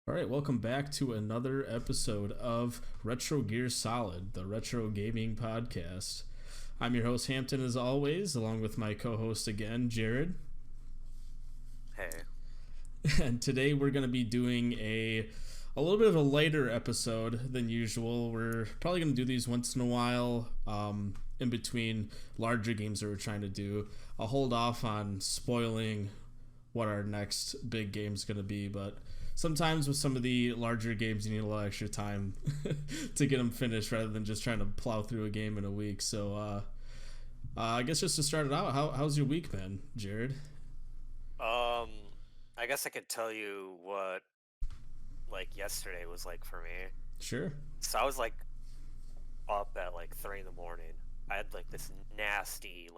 All right, welcome back to another episode of Retro Gear Solid, the retro gaming podcast. I'm your host, Hampton, as always, along with my co host again, Jared. Hey. And today we're going to be doing a little bit of a lighter episode than usual. We're probably going to do these once in a while, in between larger games that we're trying to do. I'll hold off on spoiling what our next big game's going to be, but sometimes with some of the larger games, you need a little extra time to get them finished rather than just trying to plow through a game in a week. So, I guess just to start it out, how's your week been, Jared? Um, I guess I could tell you what, yesterday was like for me. Sure. So I was, up at, 3 in the morning. I had, this nasty,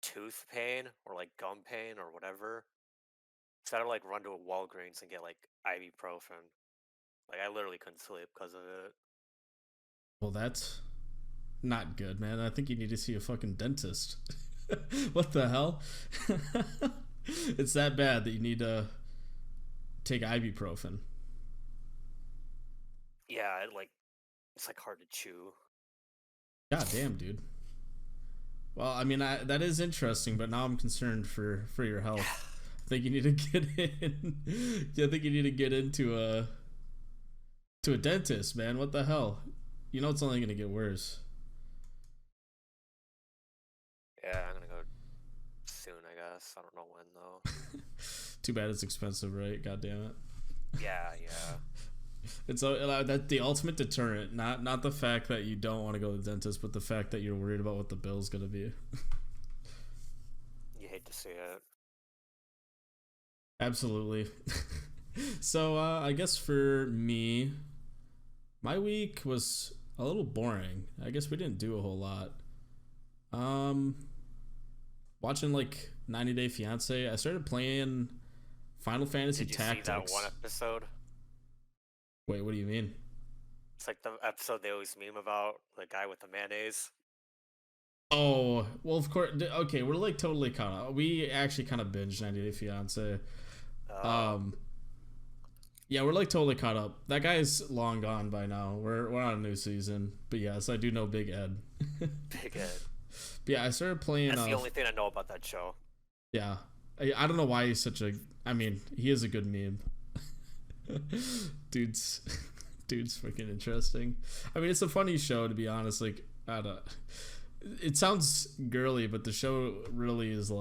tooth pain or, gum pain or whatever. So I had to, run to a Walgreens and get, ibuprofen. I literally couldn't sleep because of it. Well, that's not good, man. I think you need to see a fucking dentist. What the hell? It's that bad that you need to take ibuprofen. Yeah, it's, hard to chew. God damn, dude. Well, I mean, that is interesting, but now I'm concerned for your health. I think you need to get in. I think you need to get into a dentist, man. What the hell? You know it's only gonna get worse. Yeah, I'm gonna go soon, I guess. I don't know when, though. Too bad it's expensive, right? God damn it. Yeah. It's that the ultimate deterrent, not the fact that you don't want to go to the dentist, but the fact that you're worried about what the bill's gonna be. You hate to see it. Absolutely. So I guess for me, my week was a little boring. I guess we didn't do a whole lot. Um, Watching 90 Day Fiance. I started playing Final Fantasy Did you Tactics. see that one episode? Wait, what do you mean? It's like the episode they always meme about, the guy with the mayonnaise. Oh, well, of course. Okay, we're totally caught up. We actually kind of binged 90 Day Fiance. Um, yeah, we're totally caught up. That guy's long gone by now. We're on a new season. But yes, I do know Big Ed. Big Ed. But yeah, I started playing. That's the only thing I know about that show. Yeah, I don't know why he's such a. I mean, he is a good meme. dude's dude's freaking interesting. I mean, it's a funny show, to be honest. I don't. It sounds girly, but the show really is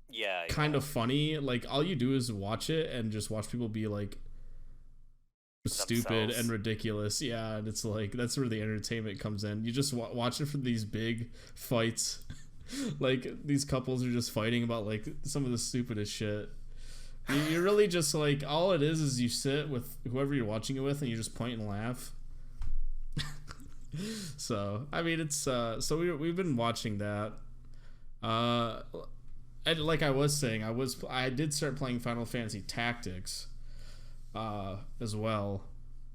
Yeah. kind of funny. All you do is watch it and just watch people be stupid Themselves. and ridiculous. Yeah, and it's that's where the entertainment comes in. You just watch it for these big fights. These couples are just fighting about some of the stupidest shit. You're really just all it is you sit with whoever you're watching it with and you just point and laugh. So I mean, it's so we've been watching that. And like I was saying, I did start playing Final Fantasy Tactics as well,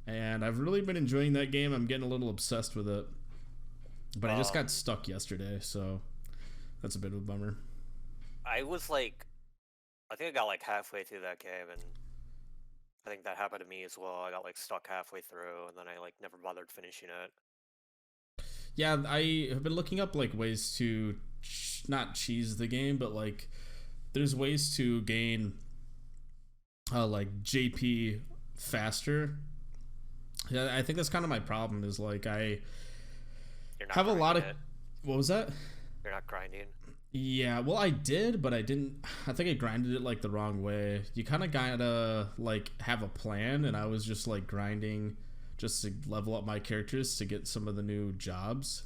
and I've really been enjoying that game. I'm getting a little obsessed with it, but I just got stuck yesterday, so that's a bit of a bummer. I was I think I got halfway through that game, and I think that happened to me as well. I got stuck halfway through, and then I never bothered finishing it. Yeah, I have been looking up ways to not cheese the game, but there's ways to gain JP faster. Yeah, I think that's kind of my problem is I You're not have a lot of grinding it. what was that? You're not grinding. Yeah, well, I did, but I didn't. I think I grinded it the wrong way. You kind of gotta have a plan, and I was just grinding just to level up my characters to get some of the new jobs.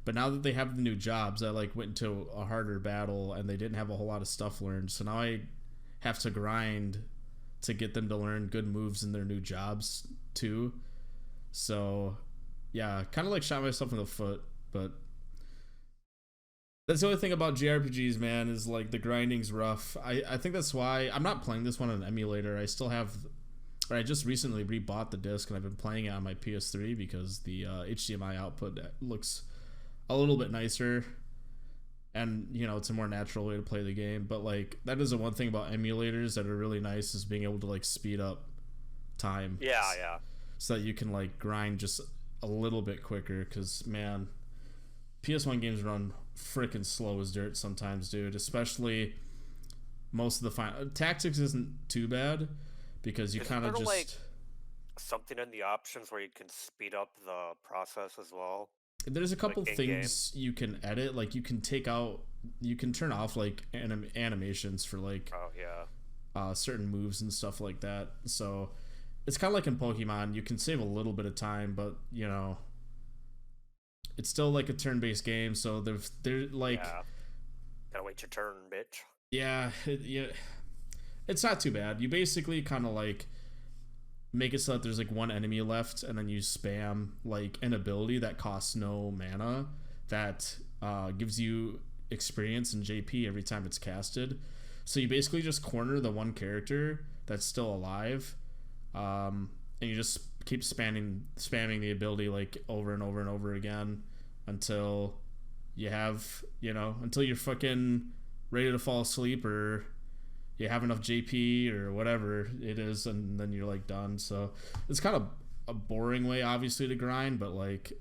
But now that they have the new jobs, I went into a harder battle, and they didn't have a whole lot of stuff learned. So now I have to grind to get them to learn good moves in their new jobs too. So yeah, kind of shot myself in the foot, but. That's the only thing about JRPGs, man, is the grinding's rough. I think that's why I'm not playing this one on an emulator. I still have, or I just recently rebought the disc and I've been playing it on my PS3 because the HDMI output looks a little bit nicer. and it's a more natural way to play the game. But like that is the one thing about emulators that are really nice, is being able to like speed up time. Yeah, yeah. So that you can like grind just a little bit quicker, because man, PS1 games run freaking slow as dirt sometimes, dude. Especially most of the final tactics isn't too bad, because you kind of just like something in the options where you can speed up the process as well. There's a couple like things you can edit, like you can turn off like animations for like certain moves and stuff like that. So it's kind of like in Pokemon, you can save a little bit of time, but it's still like a turn-based game, so they're like gotta wait your turn, bitch. Yeah, it's not too bad. You basically kind of like make it so that there's like one enemy left, and then you spam like an ability that costs no mana that gives you experience and JP every time it's casted. So you basically just corner the one character that's still alive, and you just keep spamming the ability like over and over and over again until you have until you're fucking ready to fall asleep, or you have enough JP or whatever it is, and then you're like done. So it's kind of a boring way, obviously, to grind, but like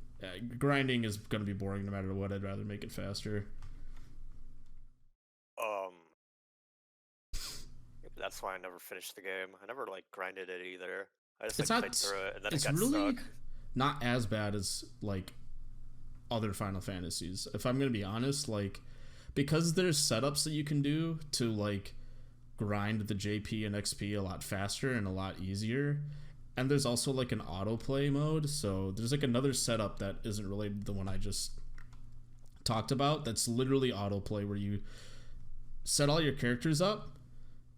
grinding is going to be boring no matter what. I'd rather make it faster. That's why I never finished the game. I never like grinded it either. I just played through it, and then it got really stuck. Not as bad as like other Final Fantasies, if I'm going to be honest. Like, because there's setups that you can do to like grind the JP and XP a lot faster and a lot easier, and there's also like an autoplay mode, so there's like another setup that isn't related to the one I just talked about, that's literally autoplay, where you set all your characters up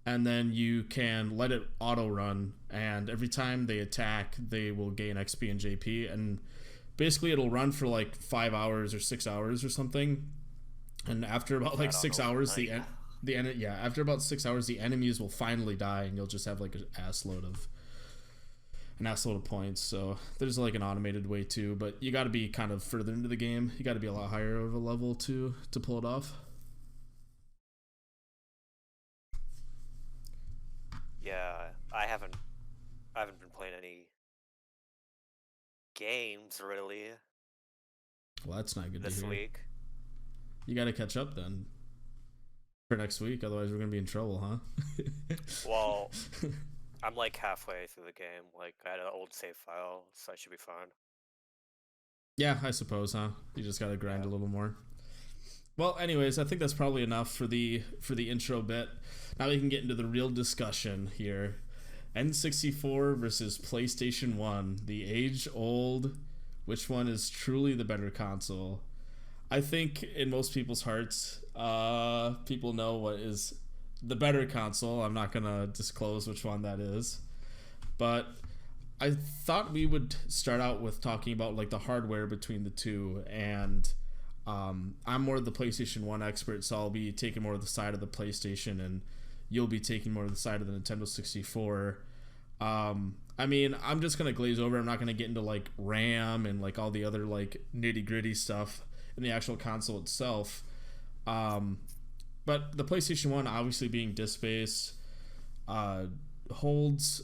and then you can let it auto run, and every time they attack they will gain XP and JP, and basically it'll run for like 5 hours or 6 hours or something, and after about like 6 hours after about 6 hours the enemies will finally die, and you'll just have like an ass load of points. So there's like an automated way too, but you got to be kind of further into the game. You got to be a lot higher of a level to pull it off. Yeah, I haven't been playing any games really. Well, that's not good this week. You got to catch up then for next week, otherwise we're gonna be in trouble, huh? Well, I'm like halfway through the game. Like, I had an old save file, so I should be fine. Yeah, I suppose, huh? You just gotta grind a little more. Well, anyways, I think that's probably enough for the intro bit. Now we can get into the real discussion here. N64 versus PlayStation 1, the age-old, which one is truly the better console? I think in most people's hearts, people know what is the better console. I'm not gonna disclose which one that is, but I thought we would start out with talking about like the hardware between the two, and I'm more of the PlayStation 1 expert, so I'll be taking more of the side of the PlayStation, and you'll be taking more of the side of the Nintendo 64. I mean, I'm just gonna glaze over. I'm not gonna get into like RAM and like all the other like nitty gritty stuff in the actual console itself. But the PlayStation 1, obviously being disk-based, holds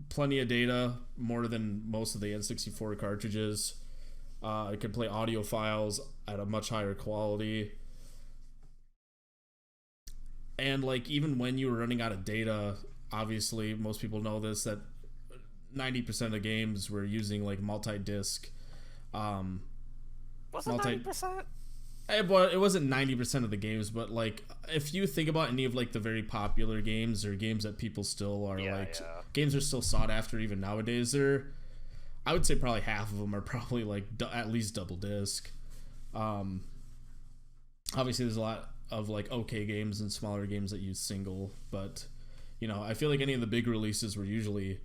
plenty of data, more than most of the N64 cartridges. It can play audio files at a much higher quality. And like, even when you were running out of data, obviously most people know this, that 90% of games were using like multi-disc. Was it 90%? It wasn't 90% of the games, but like, if you think about any of like the very popular games, or games that people still are games are still sought after even nowadays, I would say probably half of them are probably like at least double disc. Obviously there's a lot of like okay games and smaller games that use single, but I feel like any of the big releases were usually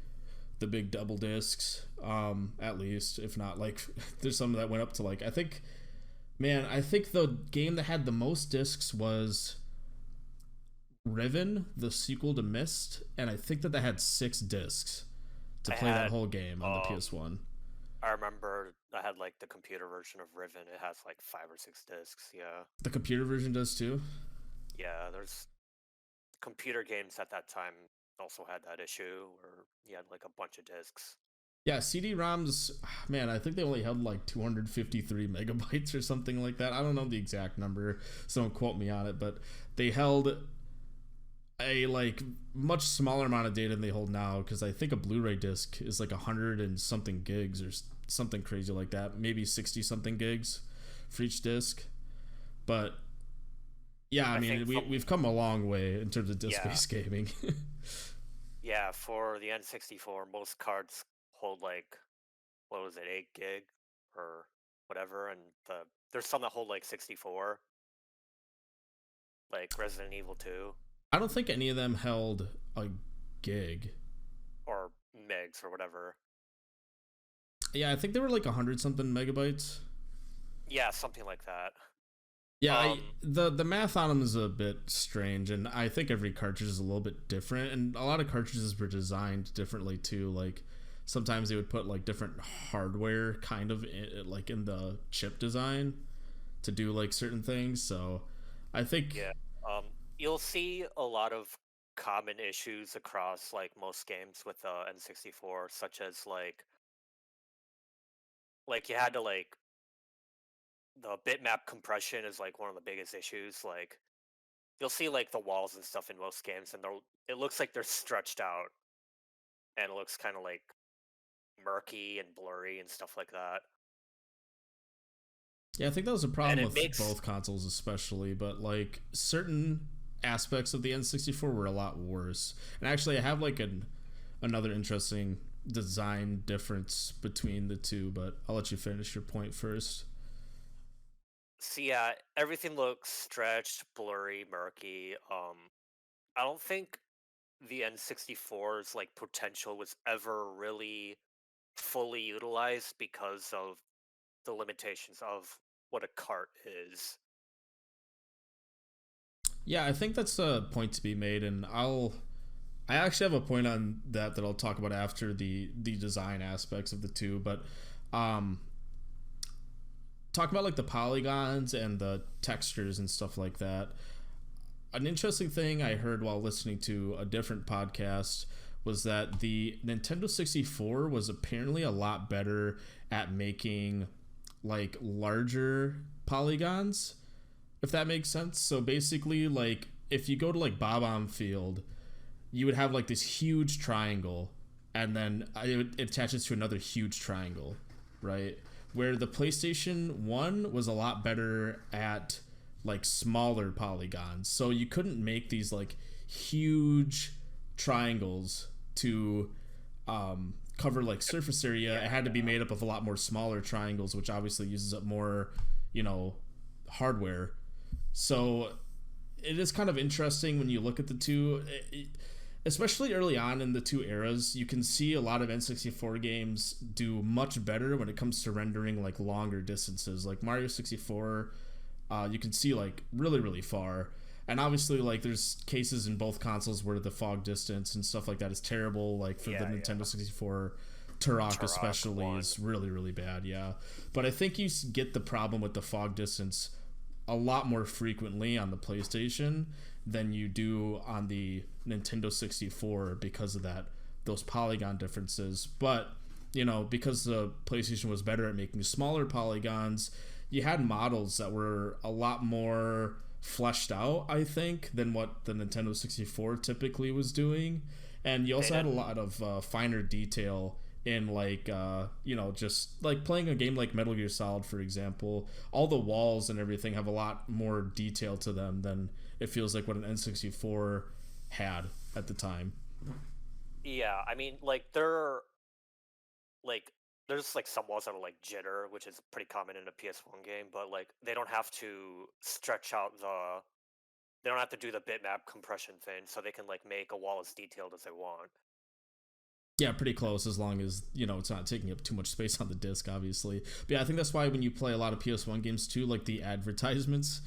the big double discs, at least, if not like there's some that went up to like, I think the game that had the most discs was Riven, the sequel to Myst, and I think that had 6 discs to play that whole game on the PS1. I remember I had like the computer version of Riven. It has like 5 or 6 discs. Yeah, The computer version does too. yeah. There's computer games at that time also had that issue where you had like a bunch of discs. Yeah, CD-ROMs, man, I think they only held like 253 megabytes or something like that. I don't know the exact number, so don't quote me on it, but they held a like much smaller amount of data than they hold now, because I think a Blu-ray disc is like 100 and something gigs or something crazy like that, maybe 60 something gigs for each disc. But yeah, I mean, we've come a long way in terms of disc-based gaming. Yeah, for the N64, most cards hold like, what was it, 8 gig or whatever, and there's some that hold like 64, like Resident Evil 2 I don't think any of them held a gig. or megs or whatever. Yeah, I think they were like 100 something megabytes. Yeah, something like that. Yeah, the math on them is a bit strange, and I think every cartridge is a little bit different, and a lot of cartridges were designed differently too. Like sometimes they would put like different hardware kind of like in the chip design to do like certain things. So I think you'll see a lot of common issues across like most games with the N64, such as like you had to like the bitmap compression is like one of the biggest issues. Like you'll see like the walls and stuff in most games, and it looks like they're stretched out, and it looks kind of like murky and blurry and stuff like that. Yeah, I think that was a problem with both consoles, especially, but like certain aspects of the N64 were a lot worse. And actually, I have like another interesting design difference between the two, but I'll let you finish your point first. So yeah, everything looks stretched, blurry, murky. I don't think the N64's like potential was ever really fully utilized because of the limitations of what a cart is. Yeah, I think that's a point to be made, and I actually have a point on that I'll talk about after the design aspects of the two, but talk about like the polygons and the textures and stuff like that. An interesting thing I heard while listening to a different podcast was that the Nintendo 64 was apparently a lot better at making like larger polygons, if that makes sense. So basically, like if you go to like Bob-omb Field, you would have like this huge triangle, and then it attaches to another huge triangle, right? Where the PlayStation 1 was a lot better at like smaller polygons. So you couldn't make these like huge triangles to cover like surface area. It had to be made up of a lot more smaller triangles, which obviously uses up more, hardware. So it is kind of interesting when you look at the two, especially early on in the two eras. You can see a lot of N64 games do much better when it comes to rendering like longer distances. Like Mario 64, you can see like really, really far. And obviously, like, there's cases in both consoles where the fog distance and stuff like that is terrible. Like, for the Nintendo 64, Turok especially is really, really bad, yeah. But I think you get the problem with the fog distance a lot more frequently on the PlayStation than you do on the Nintendo 64 because of those polygon differences. But, because the PlayStation was better at making smaller polygons, you had models that were a lot more fleshed out, I think, than what the Nintendo 64 typically was doing. And you also had a lot of finer detail in like just like playing a game like Metal Gear Solid, for example. All the walls and everything have a lot more detail to them than it feels like what an N64 had at the time. Yeah, I mean, like there's like some walls that are like jitter, which is pretty common in a PS1 game, but like they don't have to stretch out they don't have to do the bitmap compression thing, so they can like make a wall as detailed as they want. Yeah, pretty close, as long as, it's not taking up too much space on the disc, obviously. But yeah, I think that's why when you play a lot of PS1 games too, like the advertisements,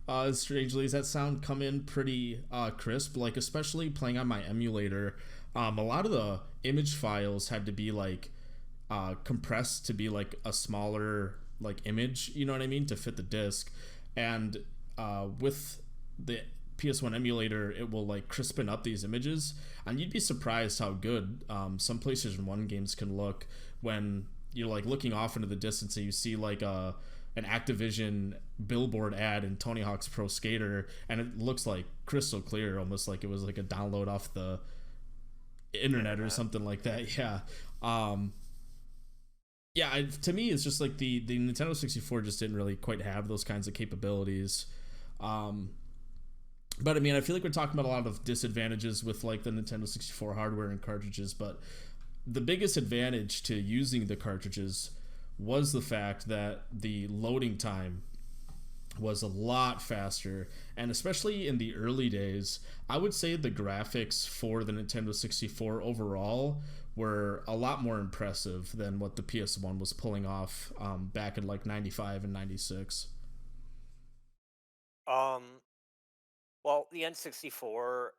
as strangely as that sound, come in pretty crisp. Like, especially playing on my emulator, a lot of the image files had to be like compressed to be like a smaller like image, you know what I mean, to fit the disc. And with the PS1 emulator, it will like crispen up these images, and you'd be surprised how good some PlayStation 1 games can look when you're like looking off into the distance and you see like an Activision billboard ad in Tony Hawk's Pro Skater, and it looks like crystal clear, almost like it was like a download off the internet or something like that. Yeah. Um, yeah, to me, it's just like the Nintendo 64 just didn't really quite have those kinds of capabilities. Um, but I mean, I feel like we're talking about a lot of disadvantages with like the Nintendo 64 hardware and cartridges, but the biggest advantage to using the cartridges was the fact that the loading time was a lot faster, and especially in the early days, I would say the graphics for the Nintendo 64 overall were a lot more impressive than what the PS1 was pulling off back in like 95 and 96. Um, well, the N64,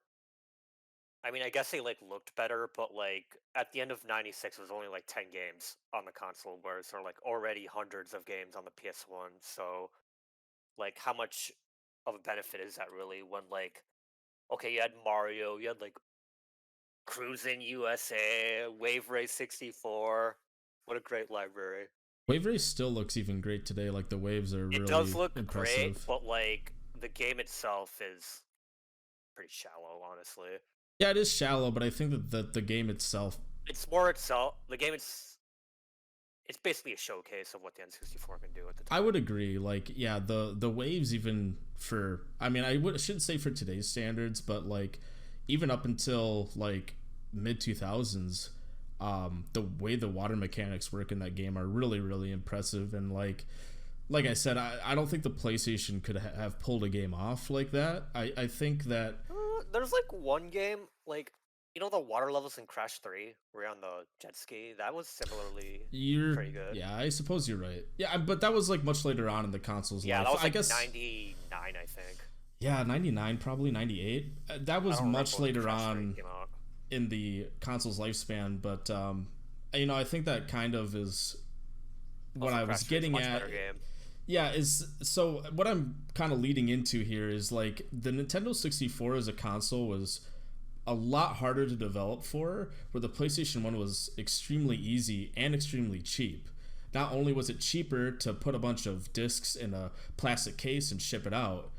I mean, I guess they like looked better, but like at the end of '96, it was only like 10 games on the console, whereas there are like already hundreds of games on the PS1. So, like, how much of a benefit is that really when like, okay, you had Mario, you had like Cruising USA, Wave Race 64. What a great library. Wave Race still looks even great today. Like the waves are It does really look great, impressive. but like the game itself is pretty shallow, honestly. Yeah, it is shallow, but I think that the game itself. It's more itself. The game it's basically a showcase of what the N64 can do at the I time. would agree. Like, yeah, the waves even for. I mean, shouldn't say for today's standards, but like even up until like mid 2000s, the way the water mechanics work in that game are really really impressive. And like I said, I don't think the PlayStation could have pulled a game off like that. I think that There's like one game, like the water levels in Crash 3, where you're on the jet ski. That was similarly you're. pretty good. Yeah, I suppose you're right. Yeah, but that was like much later on in the console's Yeah, life. that was I like guess. 99, I think. Yeah, 99, probably 98. That I was don't remember much when later Crash 3 on came out. in the console's lifespan, but I think that kind of is what Also, I was Crash 3 is a getting much at. better game. Yeah, is so what I'm kind of leading into here is like the Nintendo 64 as a console was a lot harder to develop for, where the PlayStation 1 was extremely easy and extremely cheap. Not only was it cheaper to put a bunch of discs in a plastic case and ship it out,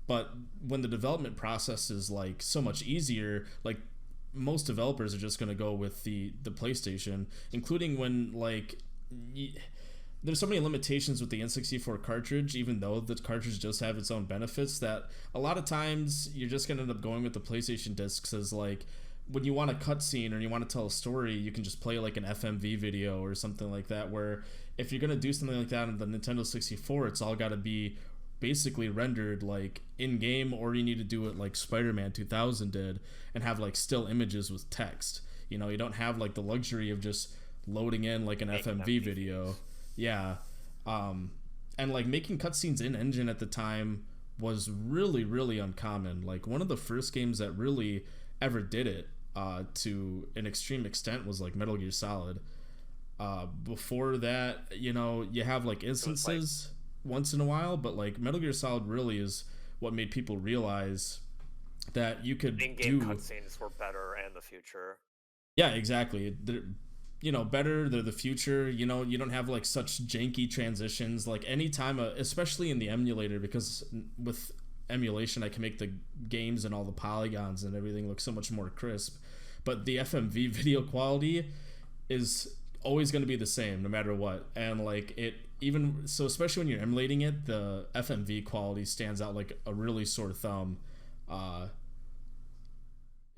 but when the development process is like so much easier, like most developers are just going to go with the PlayStation, including when like there's so many limitations with the N64 cartridge, even though the cartridge does have its own benefits, that a lot of times you're just going to end up going with the PlayStation discs as like when you want a cutscene or you want to tell a story, you can just play like an FMV video or something like that. Where if you're going to do something like that on the Nintendo 64, it's all got to be basically rendered like in game, or you need to do it like Spider-Man 2000 did and have like still images with text. You don't have like the luxury of just loading in like an Making FMV MVVs. video. Yeah. um and like making cutscenes in engine at the time was really really uncommon. Like one of the first games that really ever did it to an extreme extent was like Metal Gear Solid. Before that, you have like It was like instances once in a while, but like Metal Gear Solid really is what made people realize that you could in-game do. cutscenes were better and the future. Yeah, exactly. Better. They're the future. You don't have like such janky transitions. Like anytime, especially in the emulator, because with emulation, I can make the games and all the polygons and everything look so much more crisp. But the FMV video quality is always going to be the same no matter what. And like it, even so, especially when you're emulating it, the FMV quality stands out like a really sore thumb. Uh,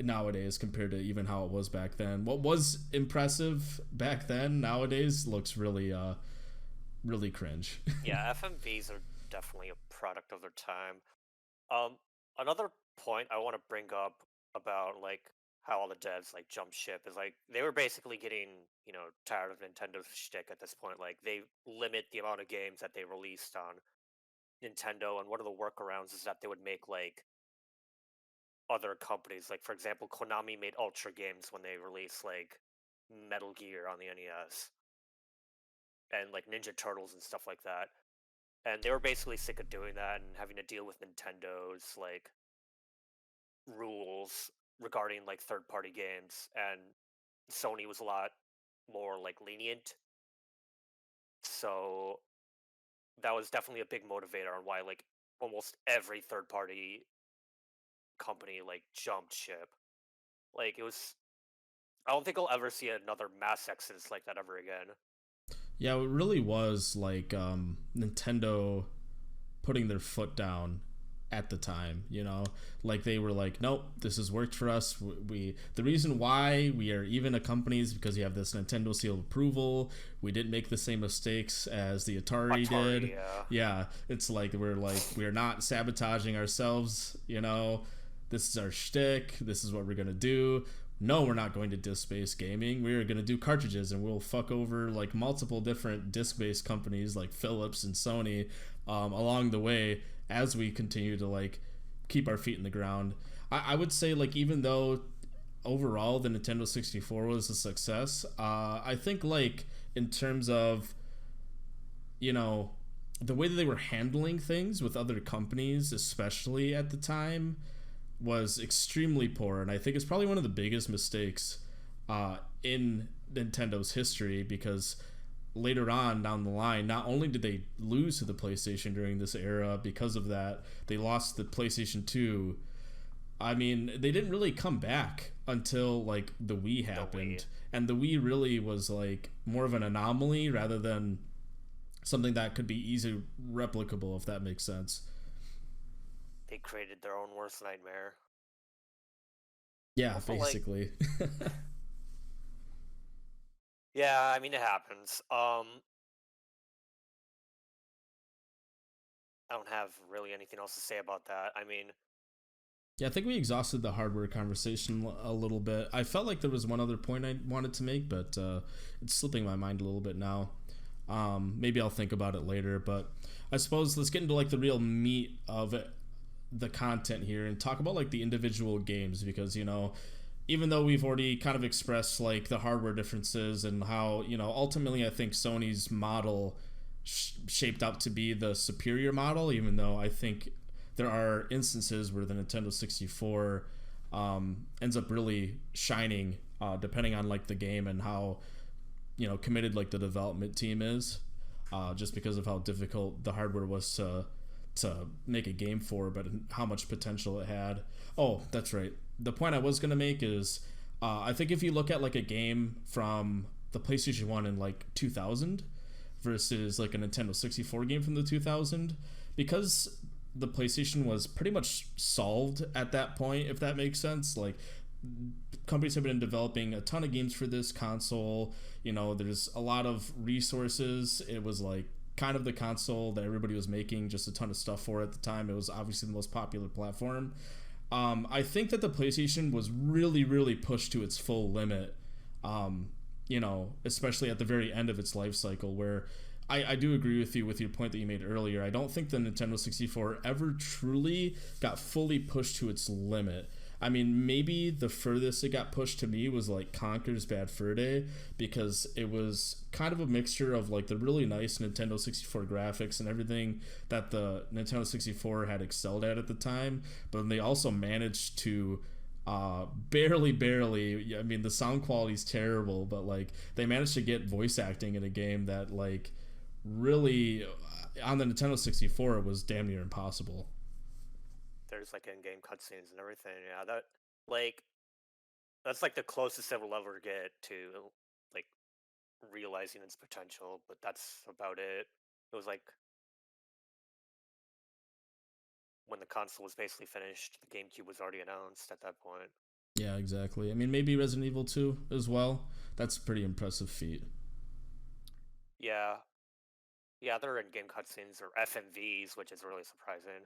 Nowadays compared to even how it was back then. What was impressive back then nowadays looks really cringe. Yeah, FMVs are definitely a product of their time. Um, Another point I want to bring up about like how all the devs like jump ship is like they were basically getting tired of Nintendo's shtick at this point. Like they limit the amount of games that they released on Nintendo, and one of the workarounds is that they would make like other companies. Like for example, Konami made Ultra games when they released like Metal Gear on the NES. and like Ninja Turtles and stuff like that. And they were basically sick of doing that and having to deal with Nintendo's like rules regarding like third-party games, and Sony was a lot more like lenient. So that was definitely a big motivator on why like almost every third-party company like jumped ship. Like it was, I don't think I'll ever see another mass exodus like that ever again. Yeah, it really was like Nintendo putting their foot down at the time, you know, like they were like, nope, this has worked for us. We the reason why we are even a company is because you have this Nintendo seal of approval. We didn't make the same mistakes as the Atari did. Yeah, it's like we're not sabotaging ourselves, you know. This is our shtick. This is what we're gonna do. No, we're not going to disc-based gaming. We're going to do cartridges, and we'll fuck over like multiple different disc-based companies like Philips and Sony along the way as we continue to like keep our feet in the ground. I would say like even though overall the Nintendo 64 was a success, I think like in terms of, you know, the way that they were handling things with other companies, especially at the time, was extremely poor, and I think it's probably one of the biggest mistakes in Nintendo's history, because later on down the line, not only did they lose to the PlayStation during this era because of that, they lost the PlayStation 2. I mean, they didn't really come back until like the Wii happened, and the Wii really was like more of an anomaly rather than something that could be easily replicable, if that makes sense. They created their own worst nightmare. Yeah, Also, basically. Like, yeah, I mean it happens. I don't have really anything else to say about that. I mean, yeah, I think we exhausted the hardware conversation a little bit. I felt like there was one other point I wanted to make, but it's slipping my mind a little bit now. Maybe I'll think about it later, but I suppose let's get into like the real meat of it, the content here, and talk about like the individual games, because, you know, even though we've already kind of expressed like the hardware differences and how, you know, ultimately I think Sony's model shaped up to be the superior model, even though I think there are instances where the Nintendo 64 ends up really shining, depending on like the game and how, you know, committed like the development team is, just because of how difficult the hardware was to make a game for, but how much potential it had. Oh, that's right. The point I was going to make is I think if you look at like a game from the PlayStation 1 in like 2000 versus like a Nintendo 64 game from the 2000, because the PlayStation was pretty much solved at that point, if that makes sense. Like, companies have been developing a ton of games for this console. You know, there's a lot of resources. It was like kind of the console that everybody was making just a ton of stuff for at the time. It was obviously the most popular platform. I think that the PlayStation was really, really pushed to its full limit, you know, especially at the very end of its life cycle, where I do agree with you with your point that you made earlier. I don't think the Nintendo 64 ever truly got fully pushed to its limit. I mean, maybe the furthest it got pushed to me was like Conker's Bad Fur Day, because it was kind of a mixture of like the really nice Nintendo 64 graphics and everything that the Nintendo 64 had excelled at the time, but they also managed to barely, I mean, the sound quality is terrible, but like they managed to get voice acting in a game that like really on the Nintendo 64 it was damn near impossible. there's like in-game cutscenes and everything. Yeah, that like that's like the closest it will ever get to like realizing its potential, but that's about it. It was like when the console was basically finished, the GameCube was already announced at that point. Yeah, exactly. I mean, maybe Resident Evil 2 as well. That's a pretty impressive feat. Yeah, yeah, they're in-game cutscenes or FMVs, which is really surprising.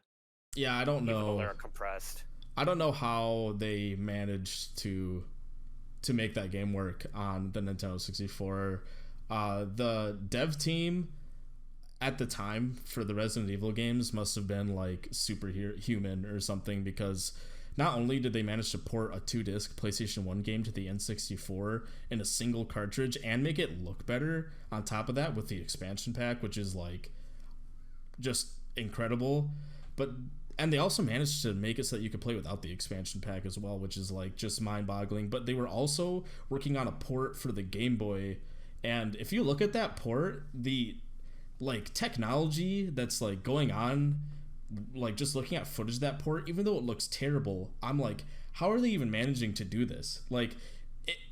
Yeah, I don't know. Even though they're compressed. I don't know how they managed to make that game work on the Nintendo 64. The dev team at the time for the Resident Evil games must have been like superhuman or something, because not only did they manage to port a 2-disc PlayStation 1 game to the N64 in a single cartridge and make it look better on top of that with the expansion pack, which is like just incredible, but and they also managed to make it so that you could play without the expansion pack as well, which is like just mind-boggling. But they were also working on a port for the Game Boy, and if you look at that port, the like technology that's like going on, like just looking at footage of that port, even though it looks terrible, I'm like, how are they even managing to do this? Like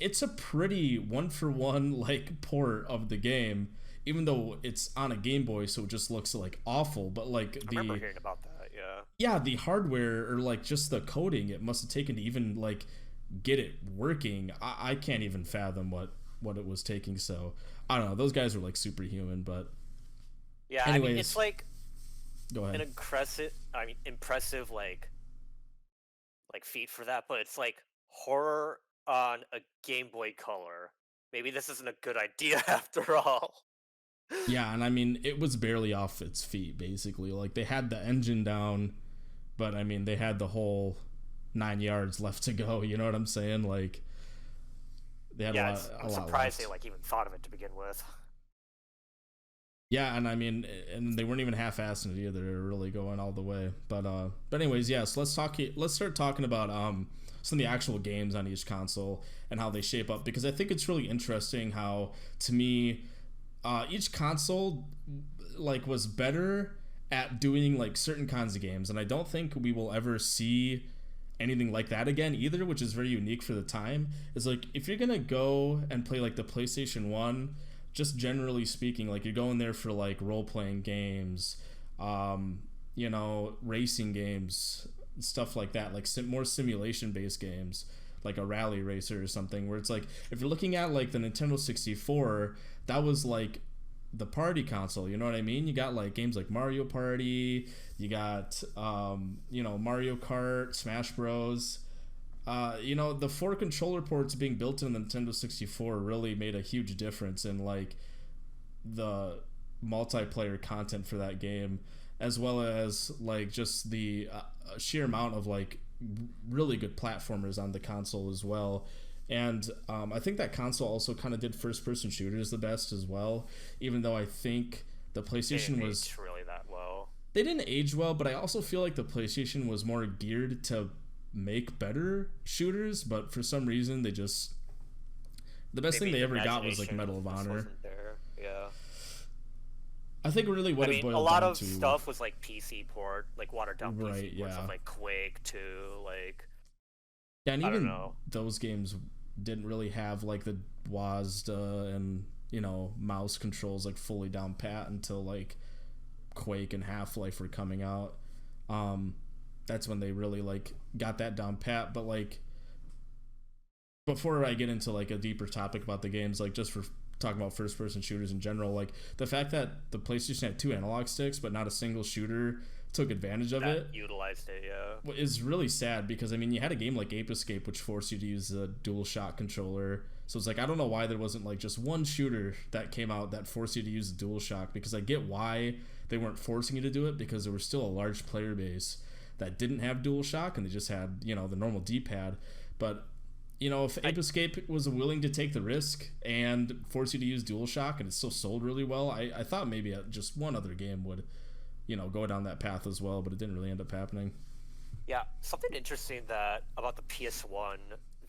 it's a pretty one for one like port of the game, even though it's on a Game Boy, so it just looks like awful. But like I remember hearing about that. Yeah. yeah, the hardware or like just the coding it must have taken to even like get it working. I can't even fathom what it was taking. So I don't know. Those guys were like superhuman. But Yeah, I mean, it's anyways, like go an ahead. impressive like feat for that, but it's like horror on a Game Boy Color. Maybe this isn't a good idea after all. Yeah, and I mean it was barely off its feet basically. Like they had the engine down, but I mean they had the whole 9 yards left to go. You know what I'm saying? Like they had Yeah, a I'm lot surprised they left. like even thought of it to begin with. Yeah, and I mean, and they weren't even half-assing it either. They were really going all the way. But anyways, yes. Yeah, so let's start talking about some of the actual games on each console and how they shape up, because I think it's really interesting how, to me, each console like was better at doing like certain kinds of games, and I don't think we will ever see anything like that again either, which is very unique for the time. Is like if you're gonna go and play like the PlayStation 1, just generally speaking, like you're going there for like role-playing games, racing games, stuff like that, like more simulation-based games, like a rally racer or something, where it's like if you're looking at like the Nintendo 64, that was like the party console. You know what I mean? You got like games like Mario Party, you got Mario Kart, Smash Bros. The 4 controller ports being built in the Nintendo 64 really made a huge difference in like the multiplayer content for that game, as well as like just the sheer amount of like really good platformers on the console as well. And I think that console also kind of did first person shooters the best as well, even though I think the They didn't PlayStation was, age really that well. they didn't age well, but I also feel like the PlayStation was more geared to make better shooters, but for some reason the best thing Maybe they the ever got was like imagination Medal of just Honor. wasn't there. Yeah. I think really I what it mean, a boiled lot down of to, stuff was like PC port, like watered down right, PC ports of yeah. like Quake 2, like Yeah, and I don't even know. those games didn't really have like the WASD and mouse controls like fully down pat until like Quake and Half-Life were coming out. Um, that's when they really like got that down pat. But like before I get into like a deeper topic about the games, like just for talking about first person shooters in general, like the fact that the PlayStation had 2 analog sticks but not a single shooter took advantage of That it utilized it, yeah. is really sad, because I mean you had a game like Ape Escape which forced you to use the dual shot controller. So it's like I don't know why there wasn't like just one shooter that came out that forced you to use the dual shock, because I get why they weren't forcing you to do it, because there was still a large player base that didn't have dual shock and they just had the normal D-pad. But if I Ape Escape was willing to take the risk and force you to use DualShock, and it still sold really well, I thought maybe just one other game would, go down that path as well, but it didn't really end up happening. Yeah, something interesting that about the PS1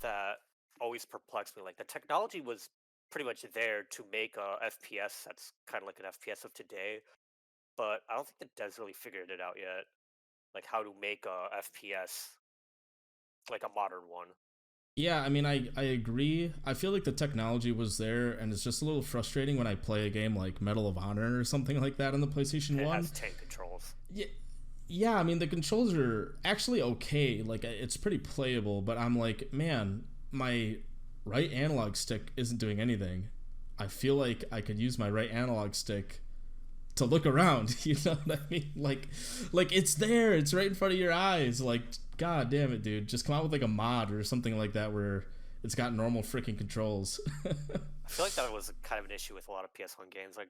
that always perplexed me, like the technology was pretty much there to make a FPS that's kind of like an FPS of today, but I don't think the devs really figured it out yet, like how to make a FPS like a modern one. Yeah, I mean, I agree. I feel like the technology was there, and it's just a little frustrating when I play a game like Medal of Honor or something like that on the PlayStation And it 1. has tank controls. Yeah, yeah, I mean the controls are actually okay. Like it's pretty playable, but I'm like, man, my right analog stick isn't doing anything. I feel like I could use my right analog stick to look around. You know what I mean? Like it's there. It's right in front of your eyes. Like, god damn it, dude. Just come out with like a mod or something like that where it's got normal freaking controls. I feel like that was kind of an issue with a lot of PS1 games. Like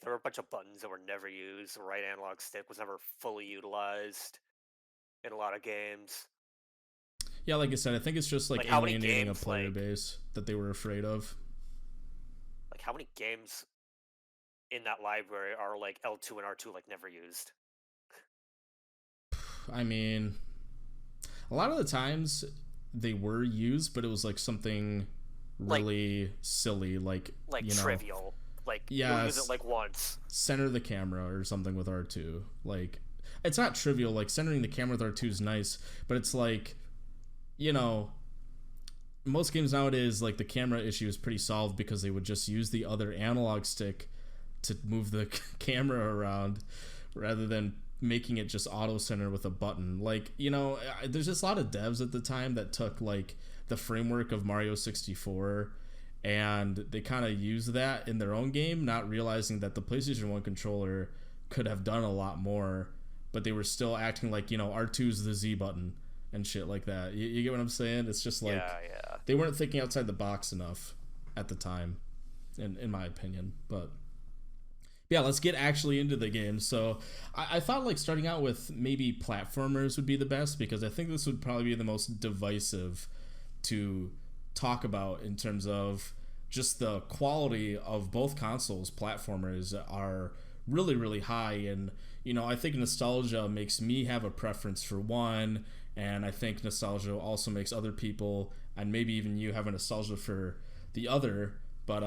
there were a bunch of buttons that were never used. The right analog stick was never fully utilized in a lot of games. Yeah, like I said, I think it's just like Like how many alienating a games player base that they were afraid of. like how many games in that library are like L2 and R2 like never used? I mean, a lot of the times they were used, but it was like something Like really silly, like, you know, trivial. Like you'll yeah, use it like once. center the camera or something with R2. Like, it's not trivial. Like, centering the camera with R2 is nice, but it's like, you know, most games nowadays, like, the camera issue is pretty solved because they would just use the other analog stick to move the camera around rather than making it just auto center with a button. Like, you know, there's just a lot of devs at the time that took like the framework of Mario 64 and they kind of used that in their own game, not realizing that the PlayStation 1 controller could have done a lot more, but they were still acting like, you know, R2 is the Z button and shit like that. You get what I'm saying? It's just like Yeah. they weren't thinking outside the box enough at the time, in my opinion. But yeah, let's get actually into the game. So I thought like starting out with maybe platformers would be the best because I think this would probably be the most divisive to talk about in terms of just the quality of both consoles. Platformers are really, really high, and you know, I think nostalgia makes me have a preference for one, and I think nostalgia also makes other people and maybe even you have a nostalgia for the other. But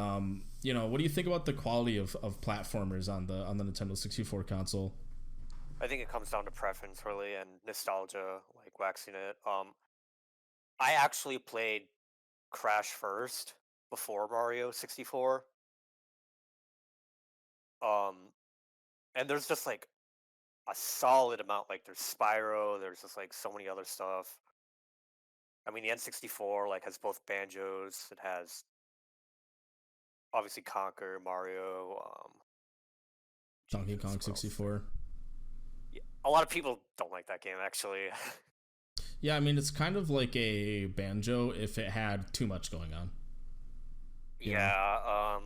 you know, what do you think about the quality of platformers on the Nintendo 64 console? I think it comes down to preference really and nostalgia, like waxing it. I actually played Crash first before Mario 64. Um, and there's just like a solid amount. Like there's Spyro. There's just like so many other stuff. I mean, the N64 like has both banjos. It has obviously Conker, Mario. Donkey Jesus, Kong what else? 64. Yeah, a lot of people don't like that game actually. Yeah, I mean it's kind of like a banjo if it had too much going on. You know? Yeah.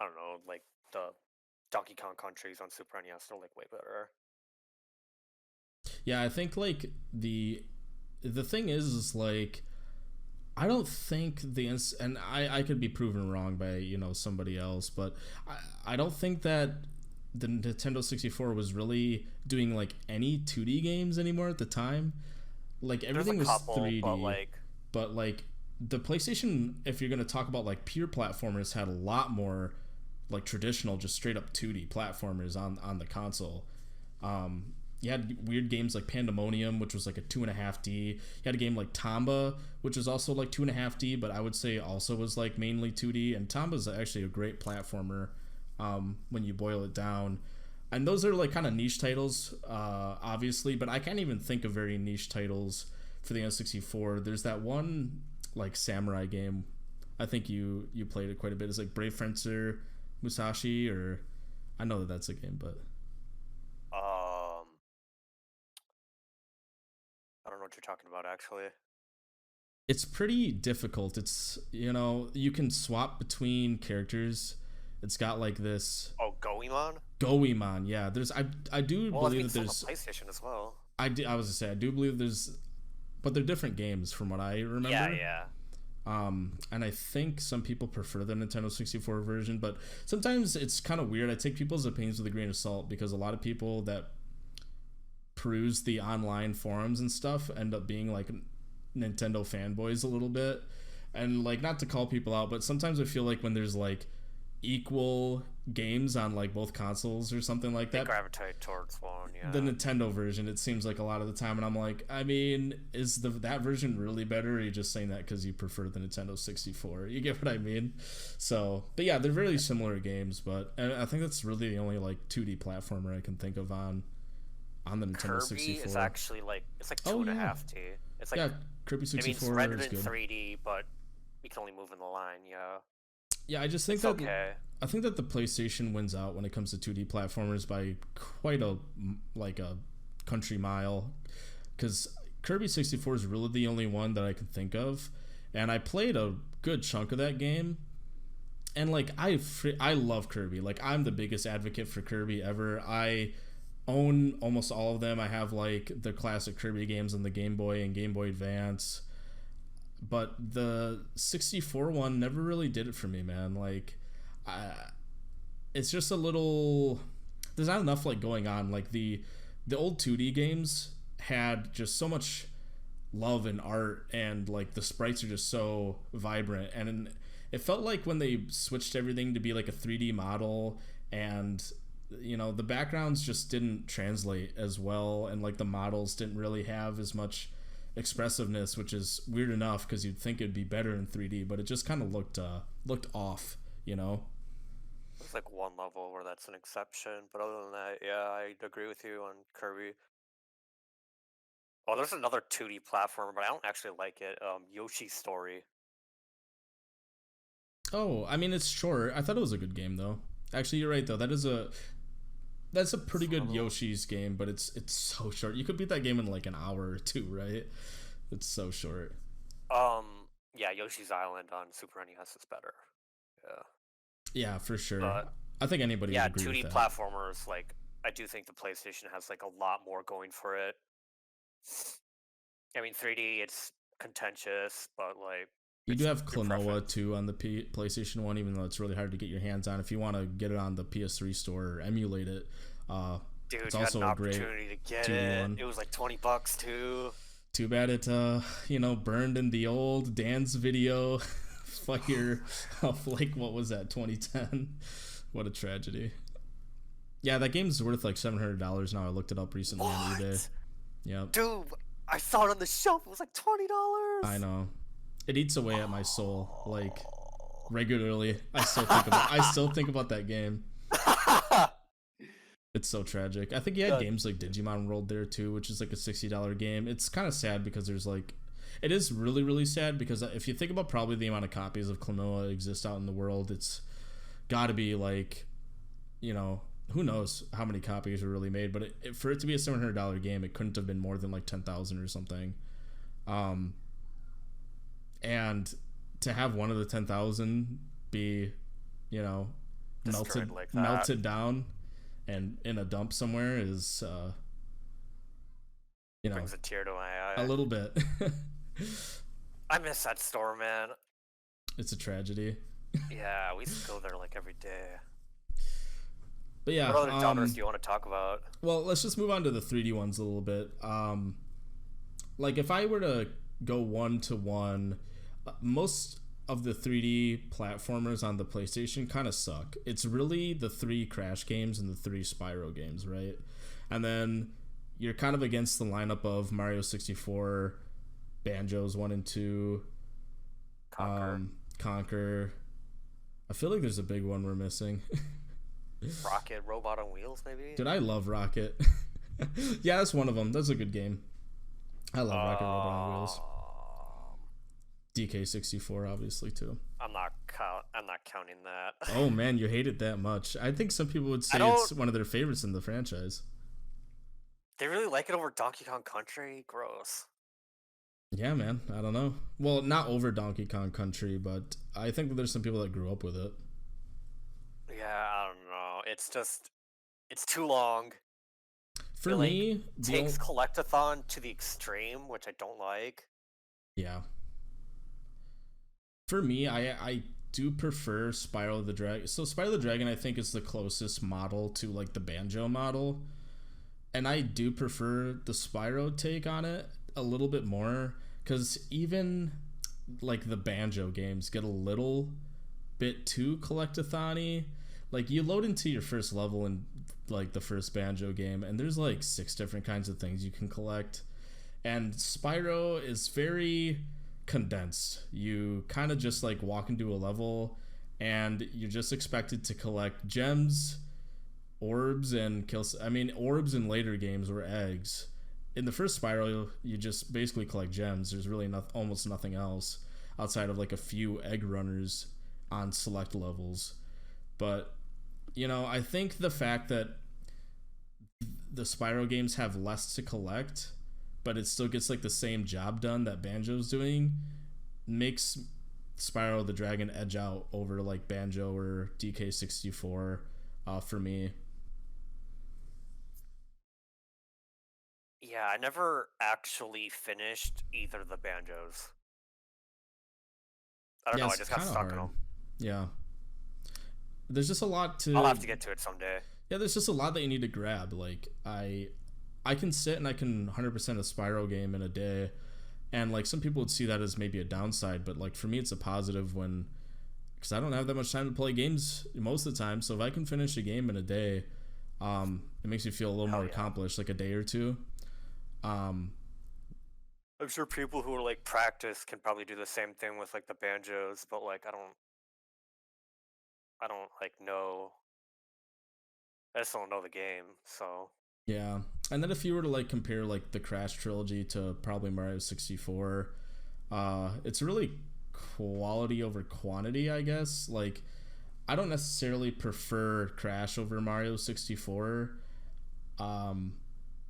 I don't know. Like the Donkey Kong countries on Super NES are like way better. Yeah, I think like the thing is like I don't think and I could be proven wrong by, you know, somebody else, but I don't think that the Nintendo 64 was really doing like any 2D games anymore at the time. Like everything There's a was couple, 3D, but like the PlayStation, if you're going to talk about like pure platformers, had a lot more like traditional just straight up 2D platformers on the console. You had weird games like Pandemonium, which was like a 2.5D. You had a game like Tomba, which was also like 2.5D, but I would say also was like mainly 2D. And Tomba is actually a great platformer when you boil it down. And those are like kind of niche titles, obviously, but I can't even think of very niche titles for the N64. There's that one like samurai game. I think you played it quite a bit. It's like Brave Fencer Musashi, or I know that that's a game, but I don't know what you're talking about actually. it's pretty difficult. It's, you know, you can swap between characters. It's got like this Oh, Goemon. Goemon. Yeah, there's I do Well, believe it's that on the there's PlayStation as well. I was gonna say I do believe there's, but they're different games from what I remember. Yeah. And I think some people prefer the Nintendo 64 version, but sometimes it's kind of weird. I take people's opinions with a grain of salt because a lot of people that peruse the online forums and stuff end up being like Nintendo fanboys a little bit. And like, not to call people out, but sometimes I feel like when there's like equal games on like both consoles or something like They that, gravitate towards one. Yeah. the Nintendo version, it seems like a lot of the time, and I'm like, I mean, is that version really better, or are you just saying that because you prefer the Nintendo 64? You get what I mean? So, but yeah, they're very similar games, but I think that's really the only like 2D platformer I can think of on the Nintendo Kirby 64. is actually like it's like Oh, 2.5D. It's like Yeah, Kirby I mean, 64 it's rendered is in good. 3D, but you can only move in the line. Yeah. Yeah, I just think It's that okay. I think that the PlayStation wins out when it comes to 2D platformers by quite a country mile, because Kirby 64 is really the only one that I can think of, and I played a good chunk of that game, and like I love Kirby. Like, I'm the biggest advocate for Kirby ever. I own almost all of them. I have like the classic Kirby games on the Game Boy and Game Boy Advance, but the 64 one never really did it for me, man. Like, I, it's just a little. There's not enough like going on. Like the old 2D games had just so much love and art, and like the sprites are just so vibrant, and it felt like when they switched everything to be like a 3D model, and the backgrounds just didn't translate as well, and like the models didn't really have as much expressiveness, which is weird enough because you'd think it'd be better in 3D, but it just kind of looked off, There's like one level where that's an exception, but other than that, yeah, I agree with you on Kirby. Oh, there's another 2D platformer, but I don't actually like it. Yoshi's Story. Oh, I mean, it's short. I thought it was a good game though. Actually, you're right though. That's a pretty good Yoshi's game, but it's so short. You could beat that game in like an hour or two, right? It's so short. Yeah, Yoshi's Island on Super NES is better. Yeah. Yeah, for sure. But I think anybody would agree 2D with that. platformers, like, I do think the PlayStation has like a lot more going for it. I mean, 3D, it's contentious, but like You it's do have your Klonoa preference. too on the PlayStation 1, even though it's really hard to get your hands on. If you want to get it on the PS3 store or emulate it, Dude, it's you had also an a great opportunity to get 2D it. one. It was like $20 too. Too bad it burned in the old Dan's video fire of like, what was that, 2010? What a tragedy. Yeah, that game's worth like $700 now. I looked it up recently on eBay. Yep. Dude, I saw it on the shelf. It was like $20. I know. It eats away at my soul, like, regularly. I still think about that game. It's so tragic. I think you had games like Digimon World there too, which is like a $60 game. It's kind of sad because there's like, it is really, really sad because if you think about probably the amount of copies of Klonoa exist out in the world, it's got to be like, who knows how many copies were really made, but for it to be a $700 game, it couldn't have been more than like 10,000 or something. And to have one of the 10,000 be, melted down and in a dump somewhere is, brings a tear to my eye. A little bit. I miss that store, man. It's a tragedy. Yeah, we used to go there like every day. But yeah, what other genres do you want to talk about? Well, let's just move on to the 3D ones a little bit. Like if I were to go 1-to-1, most of the 3D platformers on the PlayStation kind of suck. It's really the 3 Crash games and the 3 Spyro games, right? And then you're kind of against the lineup of Mario 64, Banjos 1 and 2, Conquer. I feel like there's a big one we're missing. Rocket Robot on Wheels, maybe? Dude, I love Rocket. Yeah, that's one of them. That's a good game. I love Rocket Robot on Wheels. DK64 obviously too. I'm not counting that. Oh man, you hate it that much. I think some people would say it's one of their favorites in the franchise. They really like it over Donkey Kong Country? Gross. Yeah, man. I don't know. Well, not over Donkey Kong Country, but I think that there's some people that grew up with it. Yeah, I don't know. It's just, it's too long. For me, it takes collectathon to the extreme, which I don't like. Yeah. For me, I do prefer Spyro the Dragon. So Spyro the Dragon, I think, is the closest model to like the Banjo model, and I do prefer the Spyro take on it a little bit more, because even like the Banjo games get a little bit too collectathon-y. Like you load into your first level in like the first Banjo game, and there's like 6 different kinds of things you can collect, and Spyro is very condensed. You kind of just like walk into a level and you're just expected to collect gems, orbs, and kill. I mean, orbs in later games were eggs. In the first Spyro, you just basically collect gems. There's really almost nothing else outside of like a few egg runners on select levels. But I think the fact that the Spyro games have less to collect, but it still gets like the same job done that Banjo's doing, makes Spyro the Dragon edge out over like Banjo or DK64 for me. Yeah, I never actually finished either of the Banjos. I don't Yeah, know, I it's just got kind of stuck in hard. them. Yeah, there's just a lot I'll to. have to get to it someday. Yeah, there's just a lot that you need to grab. Like I can sit and I can 100% a Spyro game in a day, and like some people would see that as maybe a downside, but like for me it's a positive when because I don't have that much time to play games most of the time. So if I can finish a game in a day, it makes me feel a little Hell more yeah. accomplished, like a day or two. Um, I'm sure people who are like practice can probably do the same thing with like the Banjos, but like I don't like know. I just don't know the game, so yeah, and then if you were to like compare like the Crash trilogy to probably Mario 64, it's really quality over quantity, I guess. Like I don't necessarily prefer Crash over Mario 64. Um,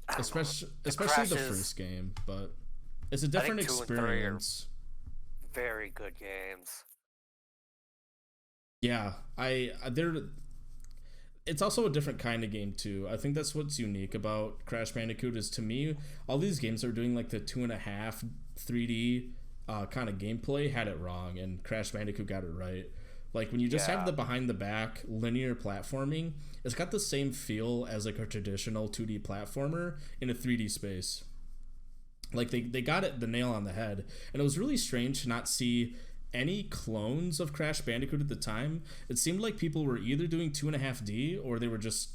I don't know. The especially the Crashes, first game, but it's a I think different 2 and 3 are experience. very good games. Yeah, they're it's also a different kind of game too. I think that's what's unique about Crash Bandicoot is to me, all these games are doing like the 2.5 3D kind of gameplay had it wrong, and Crash Bandicoot got it right. Like when you just have Yeah. the behind the back linear platforming, it's got the same feel as like a traditional 2D platformer in a 3D space. Like they got it the nail on the head, and it was really strange to not see any clones of Crash Bandicoot at the time. It seemed like people were either doing 2.5D or they were just